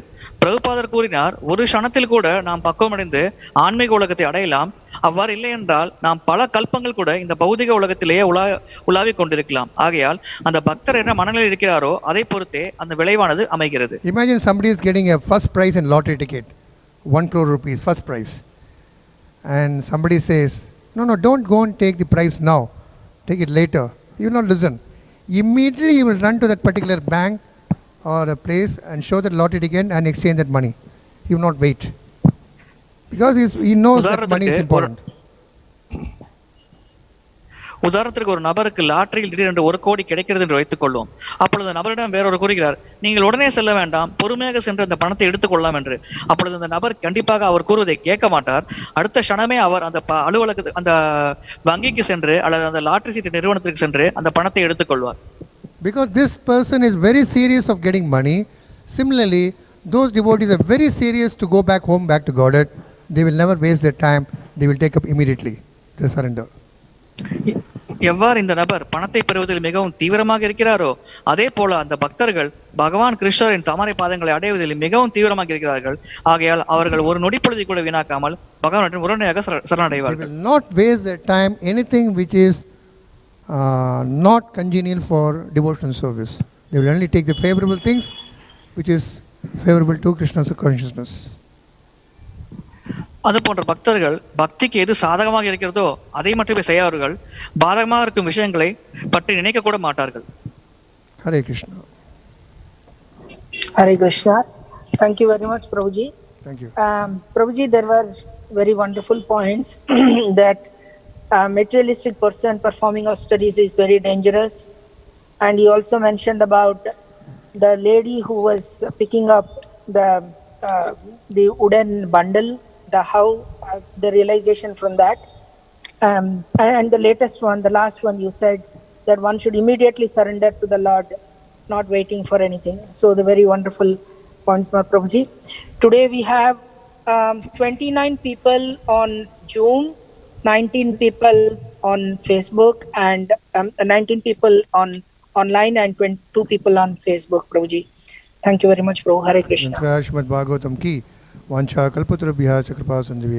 பிரபுபாதர் கூறினார், ஒரு க்ஷணத்தில் கூட நாம் பக்குவமடைந்து ஆன்மீக உலகத்தை அடையலாம். அவ்வாறு இல்லை என்றால் நாம் பல கல்பங்கள் கூட இந்த பௌதிக உலகத்திலேயே உலாவிக் கொண்டிருக்கலாம். ஆகையால் அந்த பக்தர் என்ன மனநிலையில் இருக்கிறாரோ அதை பொறுத்தே அந்த விளைவானது அமைகிறது. Imagine somebody is getting a first prize in lottery ticket, 1 crore rupees, first prize. And somebody says, no, don't go and take the prize now. Take it later. You will not listen. Immediately you will run to that particular bank or a place and show that lottery ticket and exchange that money. He will not wait. Because he knows that money is important. உதாரணத்திற்கு ஒரு நபருக்கு லாட்டரியில் திடீரென்று 1 கோடி கிடைக்கிறது என்று வைத்துக் கொள்வோம். அப்பொழுது நபரிடம் வேறொரு கூறுகிறார், நீங்கள் உடனே செல்ல வேண்டாம், பொறுமையாக சென்று அந்த பணத்தை எடுத்துக்கொள்ளலாம் என்று. அப்பொழுது அந்த நபர் கண்டிப்பாக அவர் கூறுவதை கேட்க மாட்டார். அடுத்த க்ஷணமே அவர் அந்த அலுவலகத்துக்கு, அந்த வங்கிக்கு சென்று அல்லது அந்த லாட்டரி சீட்டு நிறுவனத்திற்கு சென்று அந்த பணத்தை எடுத்துக்கொள்வார். Because this person is very serious of getting money. Similarly, those devotees are very serious to go back home, back to Godhead. They will never waste their time. They will take up immediately the surrender. எவ்வாறு இந்த நபர் பணத்தை பெறுவதில் மிகவும் தீவிரமாக இருக்கிறாரோ அதே போல அந்த பக்தர்கள் பகவான் கிருஷ்ணரின் தாமரை பாதங்களை அடைவதில் மிகவும் தீவிரமாக இருக்கிறார்கள். ஆகையால் அவர்கள் ஒரு நொடி பொழுதை கூட வீணாக்காமல் பகவானிடம் உடனடியாக சரணடைவார்கள். They will not waste their time anything which is not congenial for devotional service. They will only take the favorable things which is favorable to Krishna's consciousness. அது போன்ற பக்தர்கள் பக்திக்கு எது சாதகமாக இருக்கிறதோ அதை மட்டுமே செய்யார்கள். பாதகமாக இருக்கும் விஷயங்களை பற்றி நினைக்க கூட மாட்டார்கள். Hare Krishna. Hare Krishna. Thank you very much, Prabhuji. Thank you. Prabhuji, there were very wonderful points that a materialistic person performing austerities is very dangerous. And you also mentioned about the lady who was picking up the wooden bundle, the realization from that. And the latest one, the last one, you said that one should immediately surrender to the Lord, not waiting for anything. So the very wonderful points, Prabhuji. Today we have 29 people on Zoom, 19 people on Facebook, and 19 people online, and 22 people on Facebook, Prabhuji. Thank you very much, Prabhu. Hare Krishna. Srimad Bhagavatam ki vancha kalpatarubhya cha kripa sindhi.